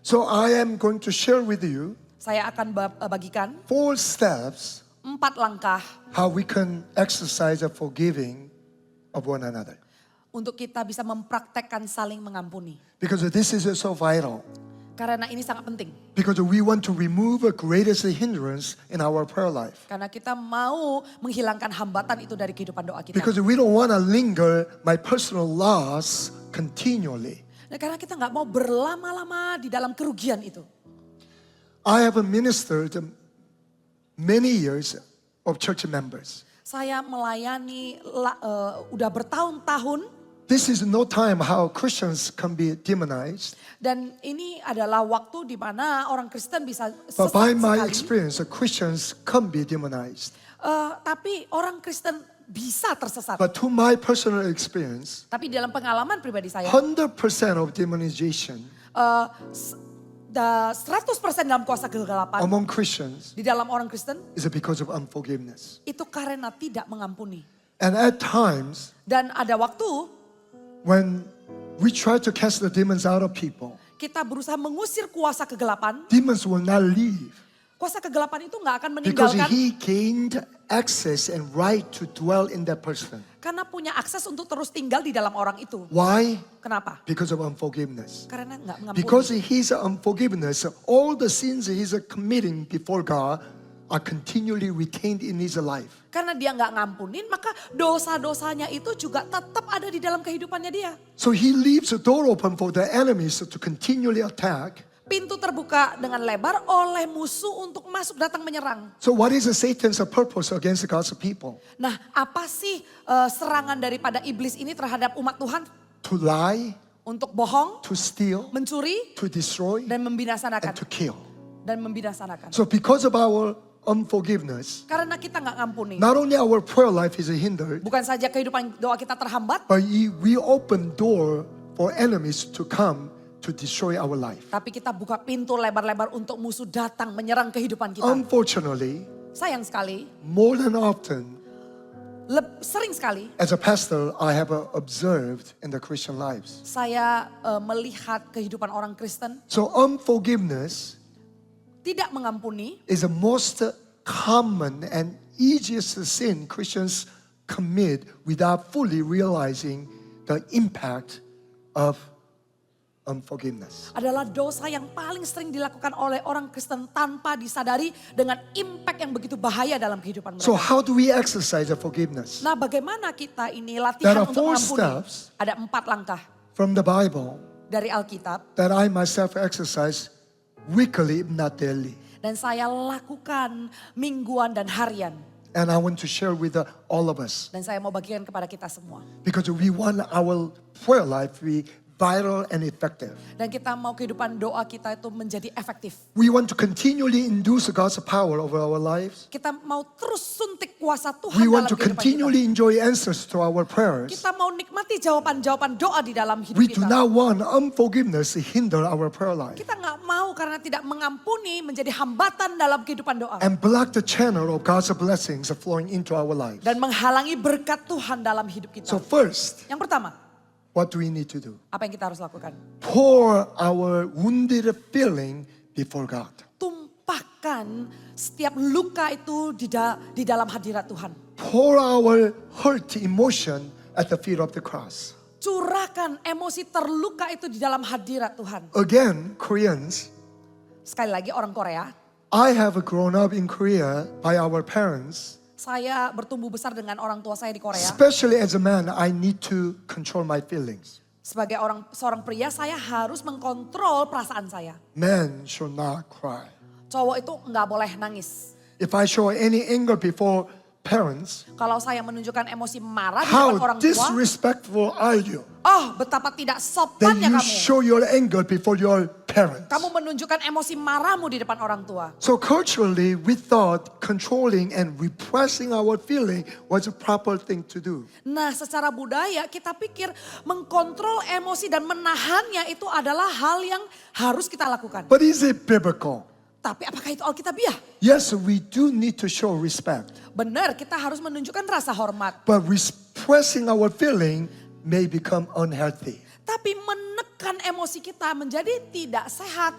So I am going to share with you Saya akan bagikan 4 steps 4 langkah how we can exercise a forgiving of one another. untuk kita bisa mempraktekkan saling mengampuni. Because this is so vital. Karena ini sangat penting. Because we want to remove the greatest hindrance in our prayer life. Karena kita mau menghilangkan hambatan itu dari kehidupan doa kita. Because we don't want to linger my personal loss continually. Nah, karena kita nggak mau berlama-lama di dalam kerugian itu. I have ministered many years of church members. Saya melayani udah bertahun-tahun. This is no time how Christians can be demonized. Dan ini adalah waktu di mana orang Kristen bisa But sesat by my sekali. experience, Christians can be demonized. Tapi orang Kristen bisa tersesat. But to my personal experience, Tapi dalam pengalaman pribadi saya, 100% of demonization 100% dalam kuasa kegelapan among Christians di dalam orang Kristen is because of unforgiveness. itu karena tidak mengampuni. And at times, Dan ada waktu when we try to cast the demons out of people, kita berusaha mengusir kuasa kegelapan. demons will not leave Kuasa kegelapan itu nggak akan because meninggalkan he gained access and right to dwell in that person. karena punya akses untuk terus tinggal di dalam orang itu. Why? Kenapa? Because of unforgiveness. Karena nggak mengampuni. Because his unforgiveness, all the sins he's committing before God are continually retained in his life. Karena dia nggak ngampunin, maka dosa-dosanya itu juga tetap ada di dalam kehidupannya dia. So he leaves the door open for the enemies to continually attack. Pintu terbuka dengan lebar oleh musuh untuk masuk datang menyerang. So what is Satan's purpose against God's people? Nah, apa sih serangan daripada iblis ini terhadap umat Tuhan? To lie, Untuk bohong, to steal, mencuri, to destroy, dan and membinasakan. to kill. Dan membinasakan. So because of our unforgiveness, Karena kita nggak ngampuni. not only our prayer life is hindered, Bukan saja kehidupan doa kita terhambat, but we open door for enemies to come to destroy our life. tapi kita buka pintu lebar-lebar untuk musuh datang menyerang kehidupan kita. Unfortunately, Sayang sekali, more than often, sering sekali as a pastor, I have observed in the Christian lives. saya melihat kehidupan orang Kristen So unforgiveness tidak mengampuni is the most common and easiest sin Christians commit without fully realizing the impact of unforgiveness. adalah dosa yang paling sering dilakukan oleh orang Kristen tanpa disadari dengan impact yang begitu bahaya dalam kehidupan So mereka. how do we exercise the forgiveness? Nah, bagaimana kita ini There latihan are untuk 4 mengampuni? steps Ada 4 langkah from the Bible dari Alkitab that I myself exercise weekly, if not daily. dan saya lakukan mingguan dan harian. And I want to share with all of us. Dan saya mau bagikan kepada kita semua. Because we want our prayer life to be vital and effective. Dan kita mau kehidupan doa kita itu menjadi efektif. We want to continually induce God's power over our lives. Kita mau terus suntik kuasa Tuhan We dalam want to kehidupan continually enjoy answers to our kita. prayers. Kita mau nikmati jawaban-jawaban doa di dalam hidup We do kita. not want unforgiveness to hinder our prayer life Kita nggak mau karena tidak mengampuni menjadi hambatan dalam kehidupan doa. and block the channel of God's blessings flowing into our lives. Dan menghalangi berkat Tuhan dalam hidup kita. So first, Yang pertama, what do we need to do? apa yang kita harus lakukan? Pour our wounded feeling before God. Tumpahkan setiap luka itu di dalam hadirat Tuhan. Pour our hurt emotion at the feet of the cross. Curahkan emosi terluka itu di dalam hadirat Tuhan. Again, Koreans, Sekali lagi orang Korea, I have grown up in Korea by our parents. saya bertumbuh besar dengan orang tua saya di Korea. Especially as a man, I need to control my feelings. Sebagai seorang pria, saya harus mengkontrol perasaan saya. Men should not cry. Cowok itu nggak boleh nangis. If I show any anger before parents, Kalau saya menunjukkan emosi marah di depan how orang tua, disrespectful are you? oh betapa tidak Then sopannya you kamu. show your anger before your parents. Kamu menunjukkan emosi marahmu di depan orang tua. So culturally, we thought controlling and repressing our feeling was a proper thing to do. Nah, secara budaya kita pikir mengkontrol emosi dan menahannya itu adalah hal yang harus kita lakukan. But is it biblical? Tapi apakah itu Alkitabiah? Yes, we do need to show respect. Benar, kita harus menunjukkan rasa hormat. But repressing our feeling may become unhealthy. Tapi menekan emosi kita menjadi tidak sehat.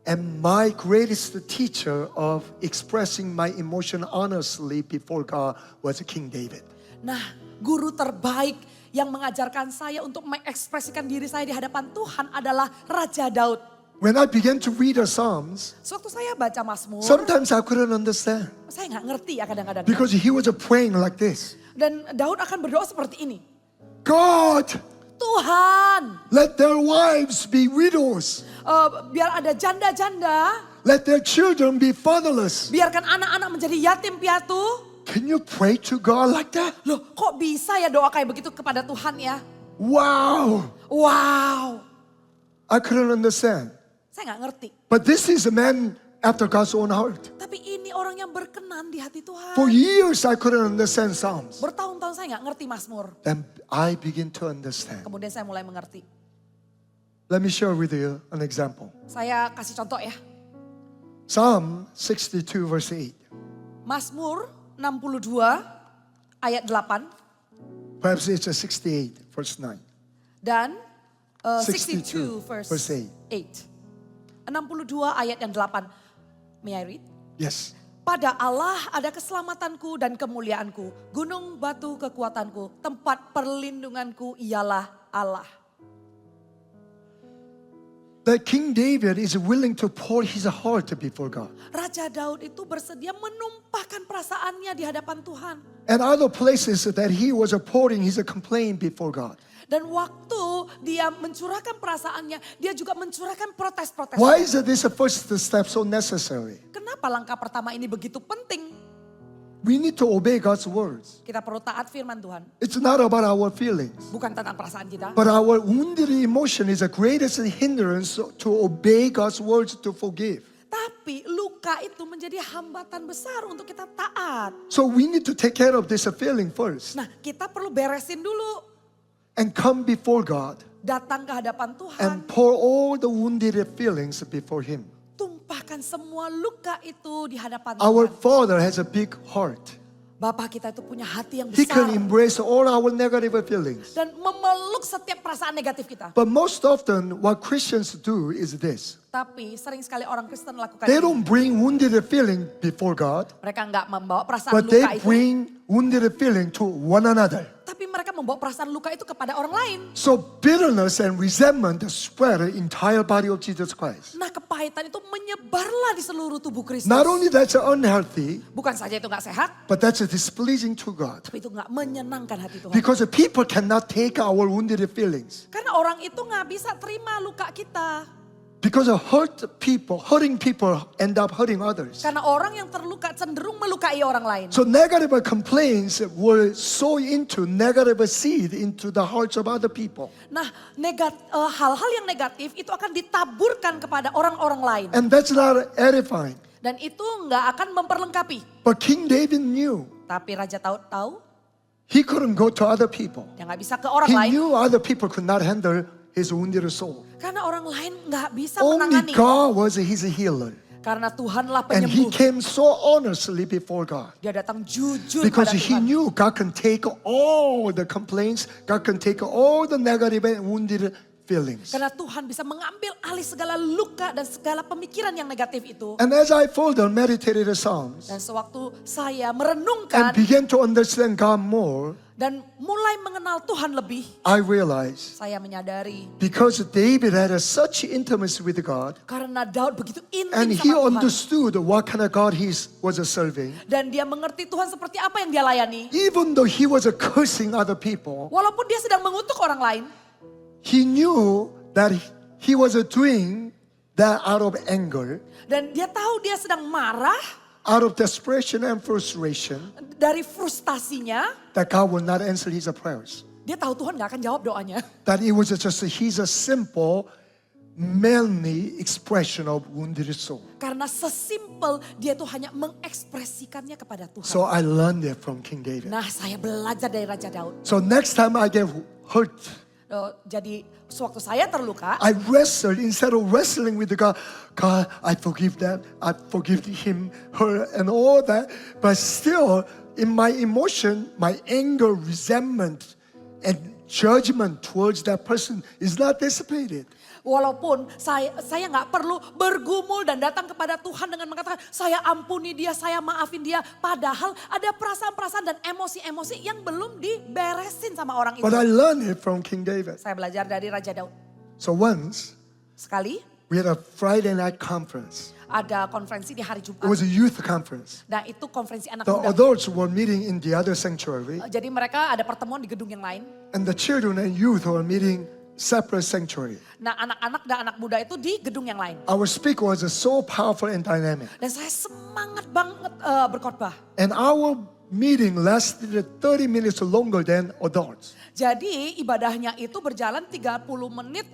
And my greatest teacher of expressing my emotion honestly before God was King David. Nah, guru terbaik yang mengajarkan saya untuk mengekspresikan diri saya di hadapan Tuhan adalah Raja Daud. When I began to read the Psalms, Sewaktu saya baca Mazmur, sometimes I couldn't understand saya nggak ngerti ya kadang-kadang. because he was praying like this. Dan Daud akan berdoa seperti ini. God, Tuhan, let their wives be widows. biar ada janda-janda, Let their children be fatherless. biarkan anak-anak menjadi yatim piatu. Can you pray to God like that? Loh, kok bisa ya doa kayak begitu kepada Tuhan ya? Wow. Wow, I couldn't understand. saya nggak ngerti. But this is a man after God's own heart. Tapi ini orang yang berkenan di hati Tuhan. For years I couldn't understand Psalms. Bertahun-tahun saya nggak ngerti Mazmur. Then I begin to understand. Kemudian saya mulai mengerti. Let me share with you an example. Saya kasih contoh ya. Psalm 62 verse 8. Mazmur 62 ayat 8 Perhaps it's a 68 verse 9. dan 62 62 verse verse 8. 62 ayat yang 8. May I read? Yes. Pada Allah ada keselamatanku dan kemuliaanku. Gunung batu kekuatanku. Tempat perlindunganku ialah Allah. That King David is willing to pour his heart before God. Raja Daud itu bersedia menumpahkan perasaannya di hadapan Tuhan. And other places that he was pouring his complaint before God. Dan waktu dia mencurahkan perasaannya, dia juga mencurahkan protes-protes. Why is this first step so necessary? Kenapa langkah pertama ini begitu penting? We need to obey God's words. Kita perlu taat firman Tuhan. It's not about our feelings. Bukan tentang perasaan kita. But our wounded emotion is the greatest hindrance to obey God's words to forgive. Tapi luka itu menjadi hambatan besar untuk kita taat. So we need to take care of this feeling first Nah, kita perlu beresin dulu. and come before God Datang ke hadapan Tuhan. and pour all the wounded feelings before Him. Tumpahkan semua luka itu di hadapan Our Tuhan. Father has a big heart. Bapak kita itu punya hati yang He can besar. embrace all our negative feelings. Dan memeluk setiap perasaan negatif kita. But most often what Christians do is this. Tapi sering sekali orang Kristen lakukan They ini. don't bring wounded feeling before God, Mereka nggak membawa perasaan but they luka itu. bring wounded feeling to one another. Tapi mereka membawa perasaan luka itu kepada orang lain. So bitterness and resentment spread the entire body of Jesus Christ. Nah, kepahitan itu menyebarlah di seluruh tubuh Kristus. Not only that's unhealthy, Bukan saja itu nggak sehat, but that's displeasing to God. tapi itu nggak menyenangkan hati Tuhan. Because the people cannot take our wounded feelings. Karena orang itu nggak bisa terima luka kita. Because hurting people end up hurting others. Karena orang yang terluka cenderung melukai orang lain. So negative complaints will sow into negative seed into the hearts of other people. Nah, hal-hal yang negatif itu akan ditaburkan kepada orang-orang lain. And that's not edifying. Dan itu nggak akan memperlengkapi. But King David knew Tapi Raja Daud tahu, he couldn't go to other people. dia nggak bisa ke orang He lain. knew other people could not handle his wounded soul. Karena orang lain nggak bisa Only menangani. God was his healer. Karena Tuhanlah And he penyembuh. came so honestly before God. Dia datang jujur Because pada he Tuhan. knew God can take all the complaints, God can take all the negative and wounded feelings. Karena Tuhan bisa mengambil alih segala luka dan segala pemikiran yang negatif itu. And as I further meditated the Psalms Dan sewaktu saya and merenungkan began to understand God more, dan mulai mengenal Tuhan lebih, I realized saya menyadari because David had such intimacy with God karena Daud begitu and intim he sama Tuhan. understood what kind of God he was serving, Dan dia mengerti Tuhan seperti apa yang dia layani. even though he was cursing other people, Walaupun dia sedang mengutuk orang lain, he knew that he was doing that out of anger, dan dia tahu dia sedang marah out of desperation and frustration, dari frustasinya. that God will not answer his prayers. Dia tahu Tuhan gak akan jawab doanya. That it was just his simple, manly expression of wounded soul. Karena sesimpel dia tuh hanya mengekspresikannya kepada Tuhan. So I learned it from King David. Nah, saya belajar dari Raja Daud. So next time I get hurt, Jadi sewaktu saya terluka, I wrestled instead of wrestling with God. God, I forgive them. I forgive him, her, and all that. But still, in my emotion, my anger, resentment, and judgment towards that person is not dissipated. Walaupun saya nggak perlu bergumul dan datang kepada Tuhan dengan mengatakan saya ampuni dia, saya maafin dia. Padahal ada perasaan-perasaan dan emosi-emosi yang belum diberesin sama orang itu. But I learned it from King David. Saya belajar dari Raja Daud. So once, Sekali we had a Friday night conference. ada konferensi di hari It Jumat. was a youth conference. Nah itu konferensi anak The muda. adults were meeting in the other sanctuary, Jadi mereka ada pertemuan di gedung yang lain. and the children and youth were meeting separate sanctuary. Nah anak-anak dan anak muda itu di gedung yang lain. Our speaker was so powerful and dynamic. Dan saya semangat banget berkhotbah. And our meeting lasted 30 minutes longer than adults. Jadi ibadahnya itu berjalan 30 menit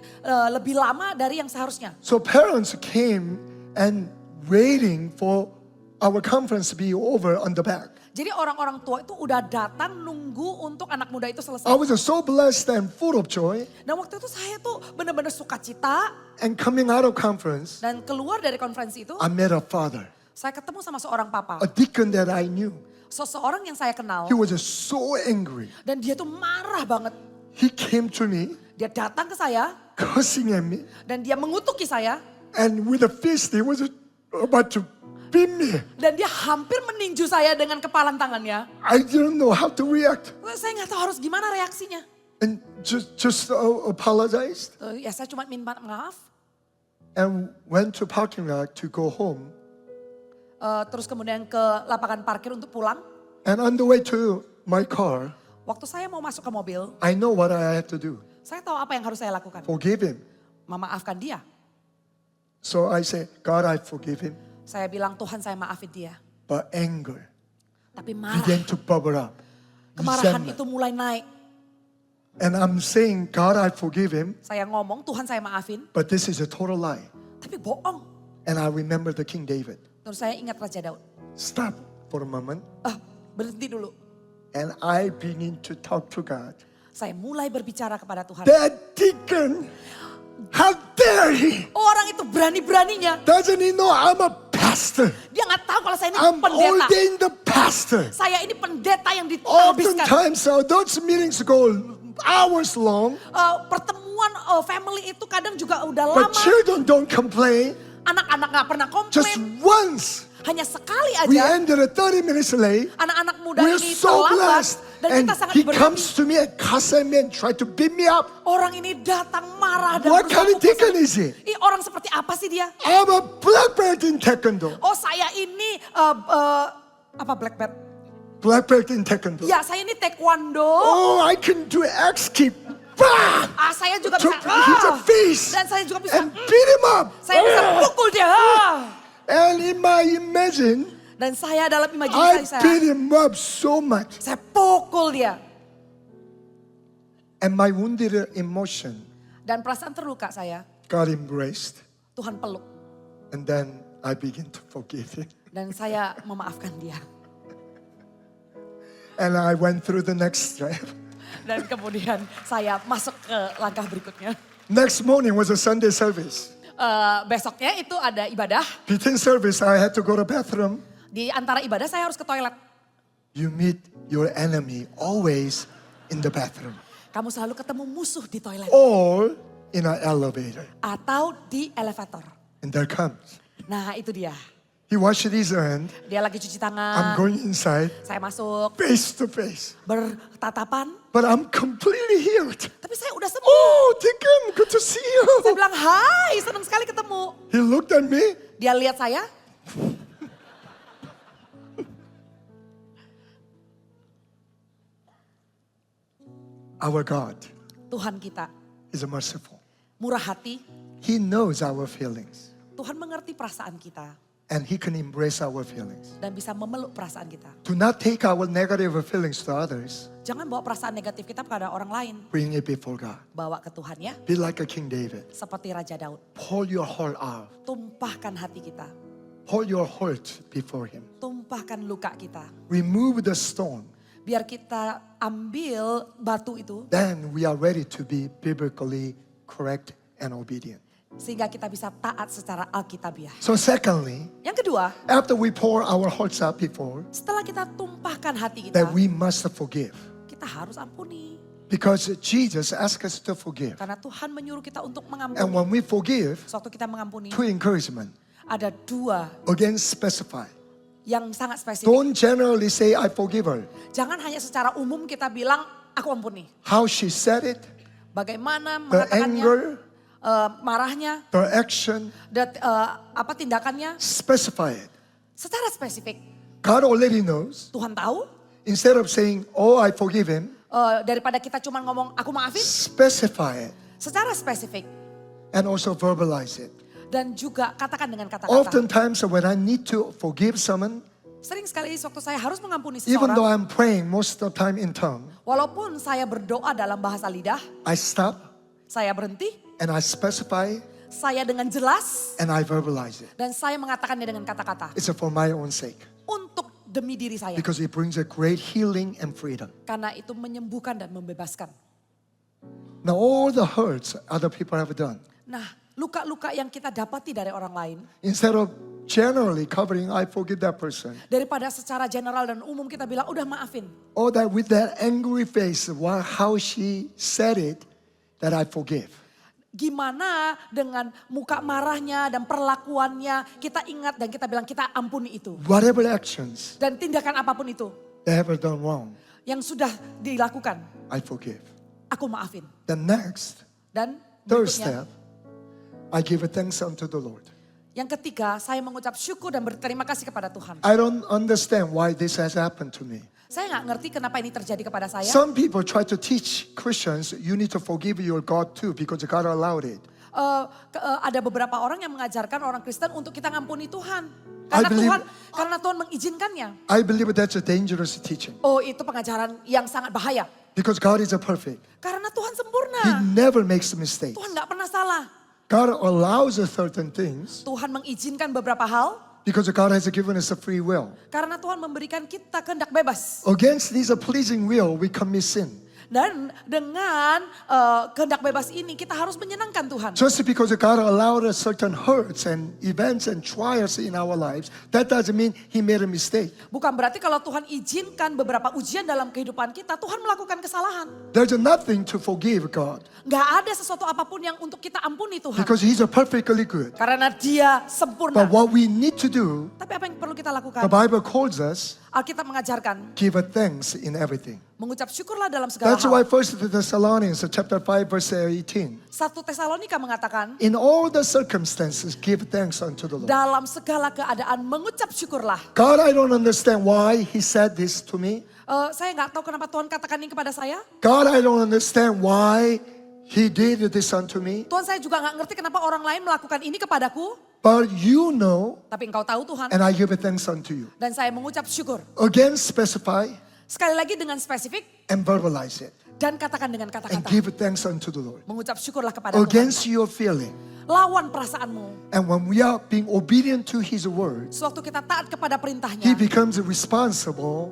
lebih lama dari yang seharusnya. So parents came and waiting for our conference to be over on the back. Jadi orang-orang tua itu udah datang nunggu untuk anak muda itu selesai. I was so blessed and full of joy. Dan waktu itu saya tuh benar-benar sukacita. And coming out of conference, Dan keluar dari konferensi itu, I met a father, saya ketemu sama seorang papa. a deacon that I knew. Seseorang yang saya kenal. He was so angry. Dan dia tuh marah banget. He came to me, Dia datang ke saya cursing at me, dan dia mengutuki saya. and with a fist, he was about to beat me. Dan dia hampir meninju saya dengan kepalan tangannya. I didn't know how to react, Saya nggak tahu harus gimana reaksinya. and just apologized Ya saya cuma minta maaf. and went to parking lot to go home. Terus kemudian ke lapangan parkir untuk pulang. And on the way to my car, Waktu saya mau masuk ke mobil, I know what I have to do. saya tahu apa yang harus saya lakukan. Forgive him. Memaafkan dia. So I say, God, I forgive him. Saya bilang, Tuhan saya maafin dia. But anger Tapi marah, began to bubble up. kemarahan Resentment. itu mulai naik. And I'm saying, God, I forgive him. Saya ngomong, Tuhan saya maafin. But this is a total lie. Tapi bohong. And I remember the King David. Terus saya ingat Raja Daud. Stop for a moment. Berhenti dulu. And I begin to talk to God. Saya mulai berbicara kepada Tuhan. That deacon, how dare he? Orang itu berani-beraninya. Doesn't he know I'm a pastor? Dia nggak tahu kalau saya ini I'm pendeta. ordained the pastor. Saya ini pendeta yang dihabiskan. Oftentimes, those meetings go hours long, Pertemuan family itu kadang juga udah but lama. children don't complain. Anak-anak nggak pernah Just komplain. once, Hanya sekali we aja ended 30 minutes late. anak-anak muda We're ini so terlambat. blessed. Dan And kita sangat he berani. comes to me and cuss at me and try to beat me up. Orang ini datang marah dan What berusaha kind of pukul deacon saya. is he? Ih, orang seperti apa sih dia? I'm a black belt in Taekwondo. Oh saya ini apa black belt? Black belt in Taekwondo. Ya saya ini taekwondo. Oh, I can do X kick. Bah! Saya juga To bisa. hit a face Dan saya juga bisa. and beat him up. Saya bisa pukul dia. And in my imagine, Dan saya dalam I imajinasi saya, beat him up so much. saya pukul dia. And my wounded emotion Dan perasaan terluka saya, got embraced. Tuhan peluk. And then I begin to forgive him. Dan saya memaafkan dia. And I went through the next step. Dan kemudian saya masuk ke langkah berikutnya. Next morning was a Sunday service. Besoknya itu ada ibadah. Between service, I had to go to bathroom. Di antara ibadah saya harus ke toilet. You meet your enemy always in the bathroom Kamu selalu ketemu musuh di toilet. or in an elevator. Atau di elevator. And there comes. Nah itu dia. He washed his hand. Dia lagi cuci I'm tangan. going inside, Saya masuk face to face. bertatapan. But I'm completely healed. Tapi saya udah sembuh. Oh, Deacon, good to see Saya you. bilang, hai senang sekali ketemu. He looked at me. Dia lihat saya. Our God Tuhan kita is merciful. murah hati. He knows our feelings. Tuhan mengerti perasaan kita. And he can embrace our feelings. Dan bisa memeluk perasaan kita. Do not take our negative feelings to others. Jangan bawa perasaan negatif kita kepada orang lain. Bring it before God. Bawa ke Tuhan ya. Be like a King David. Seperti Raja Daud. Pour your heart out. Tumpahkan hati kita. Pour your heart before him. Tumpahkan luka kita. Remove the stone. Biar kita ambil batu itu. Then we are ready to be biblically correct and obedient. Sehingga kita bisa taat secara alkitabiah. So secondly, Yang kedua, after we pour our hearts out before, setelah kita tumpahkan hati kita, that we must forgive. kita harus ampuni. Because Jesus asked us to forgive. Karena Tuhan menyuruh kita untuk And mengampuni. when we forgive, Sewaktu kita mengampuni, two encouragement. ada dua Again, specify. yang sangat spesifik. Don't generally say, I forgive her. Jangan hanya secara umum kita bilang, aku ampuni. How she said it, Bagaimana the mengatakannya, anger, marahnya, the action, dan apa tindakannya, specify it. secara spesifik. God already knows. Tuhan tahu, Instead of saying, oh, I forgive him, daripada kita cuma ngomong, aku maafin, specify it secara spesifik. and also verbalize it. Dan juga katakan dengan kata-kata. Oftentimes when I need to forgive someone, Sering sekali waktu saya harus mengampuni even though seseorang, I'm praying most of the time in tongue, walaupun saya berdoa dalam bahasa lidah, I stop saya berhenti, and I specify saya dengan jelas, and I verbalize it. dan saya mengatakannya dengan kata-kata. It's for my own sake Untuk demi diri saya. because it brings a great healing and freedom. Karena itu menyembuhkan dan membebaskan. Now all the hurts other people have done, Nah, luka-luka yang kita dapati dari orang lain, instead of generally covering, I forgive that person, daripada secara general dan umum kita bilang, udah maafin. or that with that angry face, how she said it, that I forgive. Gimana dengan muka marahnya dan perlakuannya, kita ingat dan kita bilang kita ampuni itu. Whatever actions Dan tindakan apapun itu they have done wrong, yang sudah dilakukan, I forgive. aku maafin. The next, Dan third berikutnya, step, I give a thanks unto the Lord. yang ketiga, saya mengucap syukur dan berterima kasih kepada Tuhan. I don't understand why this has happened to me. Saya nggak ngerti kenapa ini terjadi kepada saya. Some people try to teach Christians, you need to forgive your God too because God allowed it. Ada beberapa orang yang mengajarkan orang Kristen untuk kita ngampuni Tuhan. I Karena Tuhan mengizinkannya. I believe that's a dangerous teaching Oh, itu pengajaran yang sangat bahaya. because God is a perfect. Karena Tuhan He sempurna. never makes mistakes. Tuhan nggak pernah salah. God allows certain things Tuhan mengizinkan beberapa hal because God has given us a free will. karena Tuhan memberikan kita kehendak bebas. Against this pleasing will, we commit sin. Dan dengan kehendak bebas ini kita harus menyenangkan Tuhan. Just because God allowed us certain hurts and events and trials in our lives, that doesn't mean He made a mistake. Bukan berarti kalau Tuhan izinkan beberapa ujian dalam kehidupan kita, Tuhan melakukan kesalahan. There's nothing to forgive God Nggak ada sesuatu apapun yang untuk kita ampuni Tuhan. because He's a perfectly good. Karena dia But sempurna. what we need to do, Tapi apa yang perlu kita the lakukan? Bible calls us, Alkitab mengajarkan, give a thanks in everything. mengucap syukurlah dalam segala That's why hal. 1 Thessalonians chapter 5 verse 18. 1 Tesalonika mengatakan, In all the circumstances, give thanks unto the Lord. dalam segala keadaan mengucap syukurlah. God, I don't understand why He said this to me. Saya nggak tahu kenapa Tuhan katakan ini kepada saya. God, I don't understand why He did this unto me. Tuhan, saya juga nggak ngerti kenapa orang lain melakukan ini kepadaku. But you know, Tapi engkau tahu Tuhan. and I give a thanks unto you. Dan saya mengucap syukur. Again, specify Sekali lagi dengan spesifik and verbalize it. dan katakan dengan And kata-kata. give thanks unto the Lord. Mengucap syukurlah kepada Tuhan. Against your feeling. Lawan perasaanmu. And when we are being obedient to His words, Sewaktu kita taat kepada He perintahnya. becomes responsible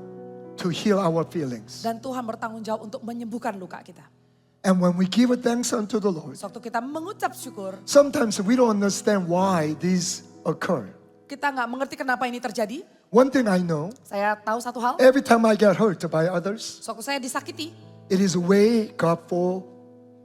to heal our feelings. Dan Tuhan bertanggung jawab untuk menyembuhkan luka kita. And when we give a thanks unto the Lord, Sewaktu kita mengucap syukur, sometimes we don't understand why these occur. kita nggak mengerti kenapa ini terjadi. One thing I know, Saya tahu satu hal. every time I get hurt by others, Sewaktu saya disakiti. it is a way God for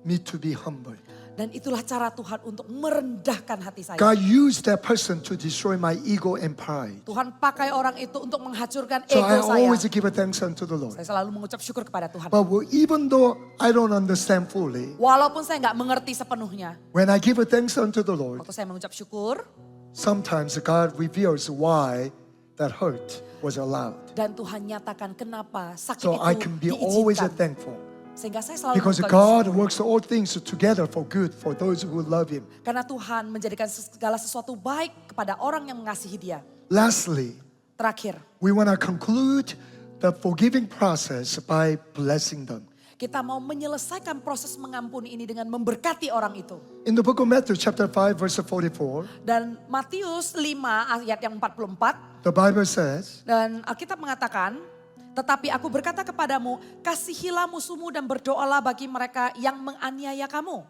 me to be humble. Dan itulah cara Tuhan untuk merendahkan hati saya. God used that person to destroy my ego and pride. Tuhan pakai orang itu untuk menghancurkan So I ego saya. always give a thanks unto the Lord. Saya selalu mengucap syukur kepada Tuhan. But even though I don't understand fully, Walaupun saya nggak mengerti sepenuhnya. when I give a thanks unto the Lord, Waktu saya mengucap syukur. sometimes God reveals why that hurt was allowed. Dan Tuhan nyatakan kenapa sakit So itu I can be always diizinkan. thankful. Sehingga saya selalu Because mengucap God syukur. works all things together for good for those who love Him. Karena Tuhan menjadikan segala sesuatu baik kepada orang yang mengasihi dia. Lastly, Terakhir, we want to conclude the forgiving process by blessing them. kita mau menyelesaikan proses mengampuni ini dengan memberkati orang itu. In the book of Matthew chapter 5 verse 44, Dan Matius 5 ayat yang 44. the Bible says, Dan Alkitab mengatakan, tetapi aku berkata kepadamu, kasihilah musuhmu dan berdoalah bagi mereka yang menganiaya kamu.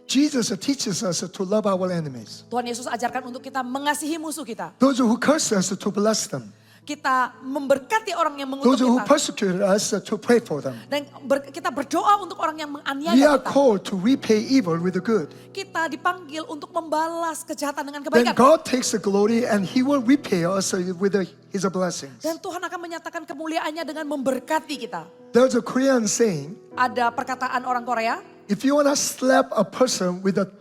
Jesus teaches us to love our enemies. Tuhan Yesus ajarkan untuk kita mengasihi musuh kita. Those who curse us to bless them. Kita memberkati orang yang mengutuk Those who kita. persecuted us, to pray for them. Dan kita berdoa untuk orang yang We menganiaya are kita. called to repay evil with the good. Kita dipanggil untuk membalas kejahatan dengan Then kebaikan. God takes the glory and He will repay us with His blessings. Dan Tuhan akan menyatakan kemuliaannya dengan memberkati kita. There's a Korean saying, Ada perkataan orang Korea, if you want to slap a person with a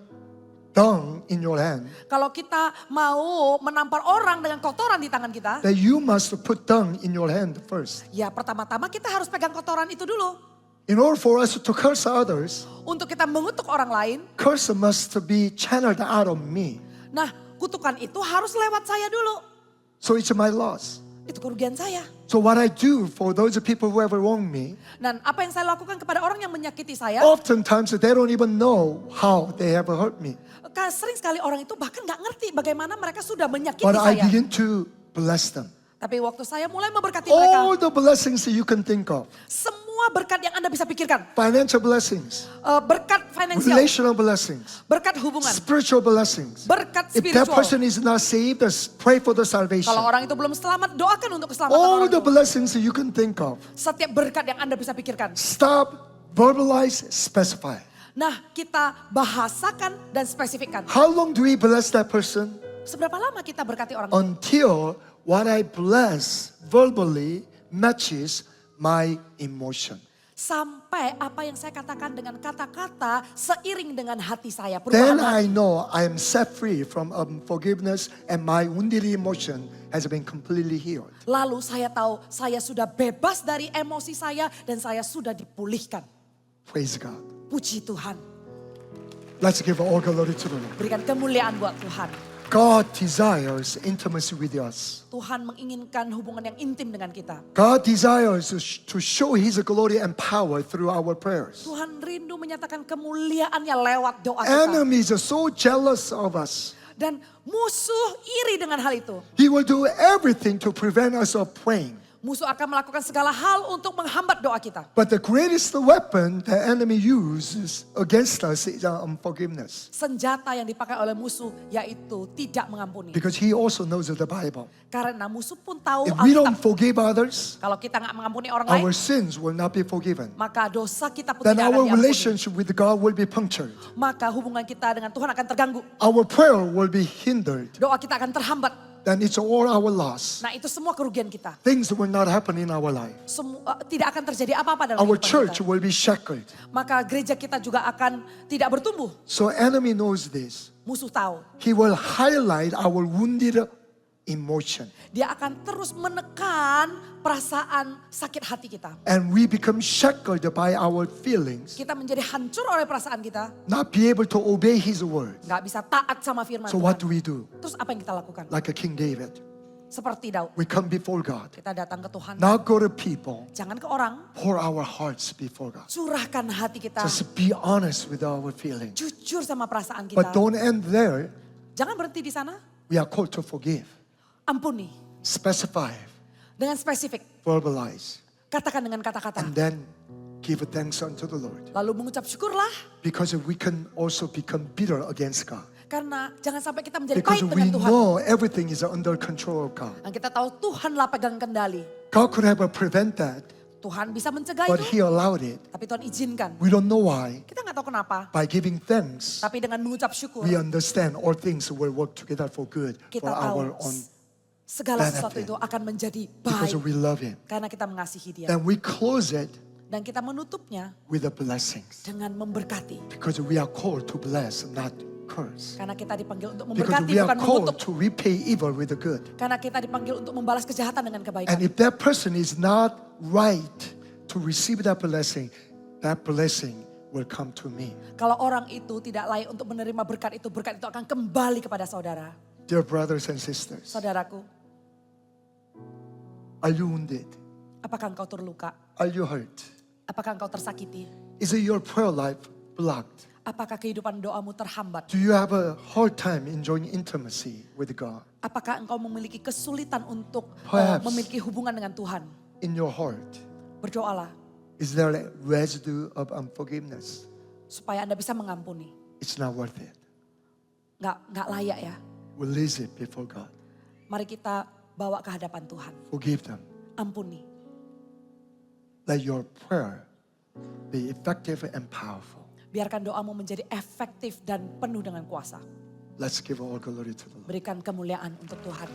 dung in your hand, kalau kita mau menampar orang dengan kotoran di tangan kita, then you must put dung in your hand first. ya pertama-tama kita harus pegang kotoran itu dulu. In order for us to curse others, Untuk kita mengutuk orang lain, curse must be channeled out of me. nah kutukan itu harus lewat saya dulu. So it's my loss. Itu kerugian saya. So what I do for those people who ever wronged me, Dan apa yang saya lakukan kepada orang yang menyakiti saya, oftentimes they don't even know how they ever hurt me. sering sekali orang itu bahkan nggak ngerti bagaimana mereka sudah menyakiti But I saya. begin to bless them. Tapi waktu saya mulai memberkati mereka, All the blessings that you can think of. semua berkat yang Anda bisa pikirkan. Financial blessings, Berkat finansial, relational blessings, berkat hubungan, spiritual blessings. berkat If that spiritual. person is not saved, just pray for the salvation. Kalau orang itu belum selamat, doakan untuk keselamatan All orang the itu. blessings that you can think of. Setiap berkat yang Anda bisa pikirkan. Stop, verbalize, specify. Nah, kita bahasakan dan spesifikkan. How long do we bless that person? Seberapa lama kita berkati orang itu? Until what I bless verbally matches my emotion. Sampai apa yang saya katakan dengan kata-kata seiring dengan hati saya. Then Perubahan I hati. know I am set free from unforgiveness and my wounded emotion has been completely healed. Lalu saya tahu saya sudah bebas dari emosi saya dan saya sudah dipulihkan. Praise God. Puji Tuhan. Let's give all glory to the Lord. Berikan kemuliaan buat Tuhan. God desires intimacy with us. Tuhan menginginkan hubungan yang intim dengan kita. God desires to show His glory and power through our prayers. Tuhan rindu menyatakan kemuliaannya lewat doa kita. Enemies are so jealous of us. Dan musuh iri dengan hal itu. He will do everything to prevent us of praying. Musuh akan melakukan segala hal untuk menghambat doa kita. But the greatest weapon the enemy uses against us is unforgiveness. Senjata yang dipakai oleh musuh yaitu tidak mengampuni. Because he also knows of the Bible. Karena musuh pun tahu If we don't Alkitab. forgive others, Kalau kita nggak mengampuni orang our lain, sins will not be forgiven. maka dosa kita pun Then tidak akan our diampuni. relationship with God will be punctured. Maka hubungan kita dengan Tuhan akan terganggu. Our prayer will be hindered. Doa kita akan terhambat. Then it's all our loss. Nah itu semua kerugian kita. Things will not happen in our life. Tidak akan terjadi apa-apa dalam Our kehidupan church kita. will be shackled. Maka gereja kita juga akan tidak bertumbuh. So enemy knows this. Musuh tahu. He will highlight our wounded emotion. Dia akan terus menekan perasaan sakit hati kita. And we become shackled by our feelings. Kita menjadi hancur oleh perasaan kita. Not be able to obey His word. Nggak bisa taat sama firman So Tuhan. what do we do? Terus apa yang kita lakukan? Like a King David. Seperti Daud. We come before God. Kita datang ke Tuhan. Not go to people. Jangan ke orang. Pour our hearts before God. Curahkan hati kita. Just be honest with our feelings. Jujur sama perasaan kita. But don't end there. Jangan berhenti di sana. We are called to forgive. Ampuni. Specify. Dengan spesifik. Verbalize. Katakan dengan kata-kata. And then give thanks unto the Lord. Lalu mengucap syukurlah. Because we can also become bitter against God. Karena jangan sampai kita menjadi Because pahit we dengan Tuhan. know everything is under control of God. Dan kita tahu Tuhanlah pegang kendali. God could have prevent that, Tuhan bisa mencegah but itu. He allowed it. Tapi Tuhan izinkan. We don't know why. Kita nggak tahu kenapa. By giving thanks, Tapi dengan mengucap syukur. we understand all things will work together for good for Kita our tahu own. segala sesuatu benefit. itu akan menjadi Because baik. we love Him. Karena kita mengasihi dia. Then we close it Dan kita menutupnya with the blessings. dengan memberkati. Because we are called to bless, not curse. Karena kita dipanggil untuk Because memberkati we are bukan mengutuk. called to repay evil with the good. Karena kita dipanggil untuk membalas kejahatan dengan kebaikan. And if that person is not right to receive that blessing will come to me. Kalau orang itu tidak layak untuk menerima berkat itu akan kembali kepada saudara. Dear brothers and sisters, Saudaraku, are you wounded? apakah engkau terluka? Are you hurt? Apakah engkau tersakiti? Is it your prayer life blocked? Apakah kehidupan doamu terhambat? Do you have a hard time enjoying intimacy with God? Apakah engkau memiliki kesulitan untuk Perhaps. memiliki hubungan dengan Tuhan? In your heart, Berdoalah is there a residue of unforgiveness? supaya Anda bisa mengampuni. It's not worth it. Nggak layak ya. Release it before God. Mari kita bawa ke hadapan Tuhan. Forgive them. Ampuni. Let your prayer be effective and powerful. Biarkan doamu menjadi efektif dan penuh dengan kuasa. Let's give all glory to the Lord. Berikan kemuliaan untuk Tuhan.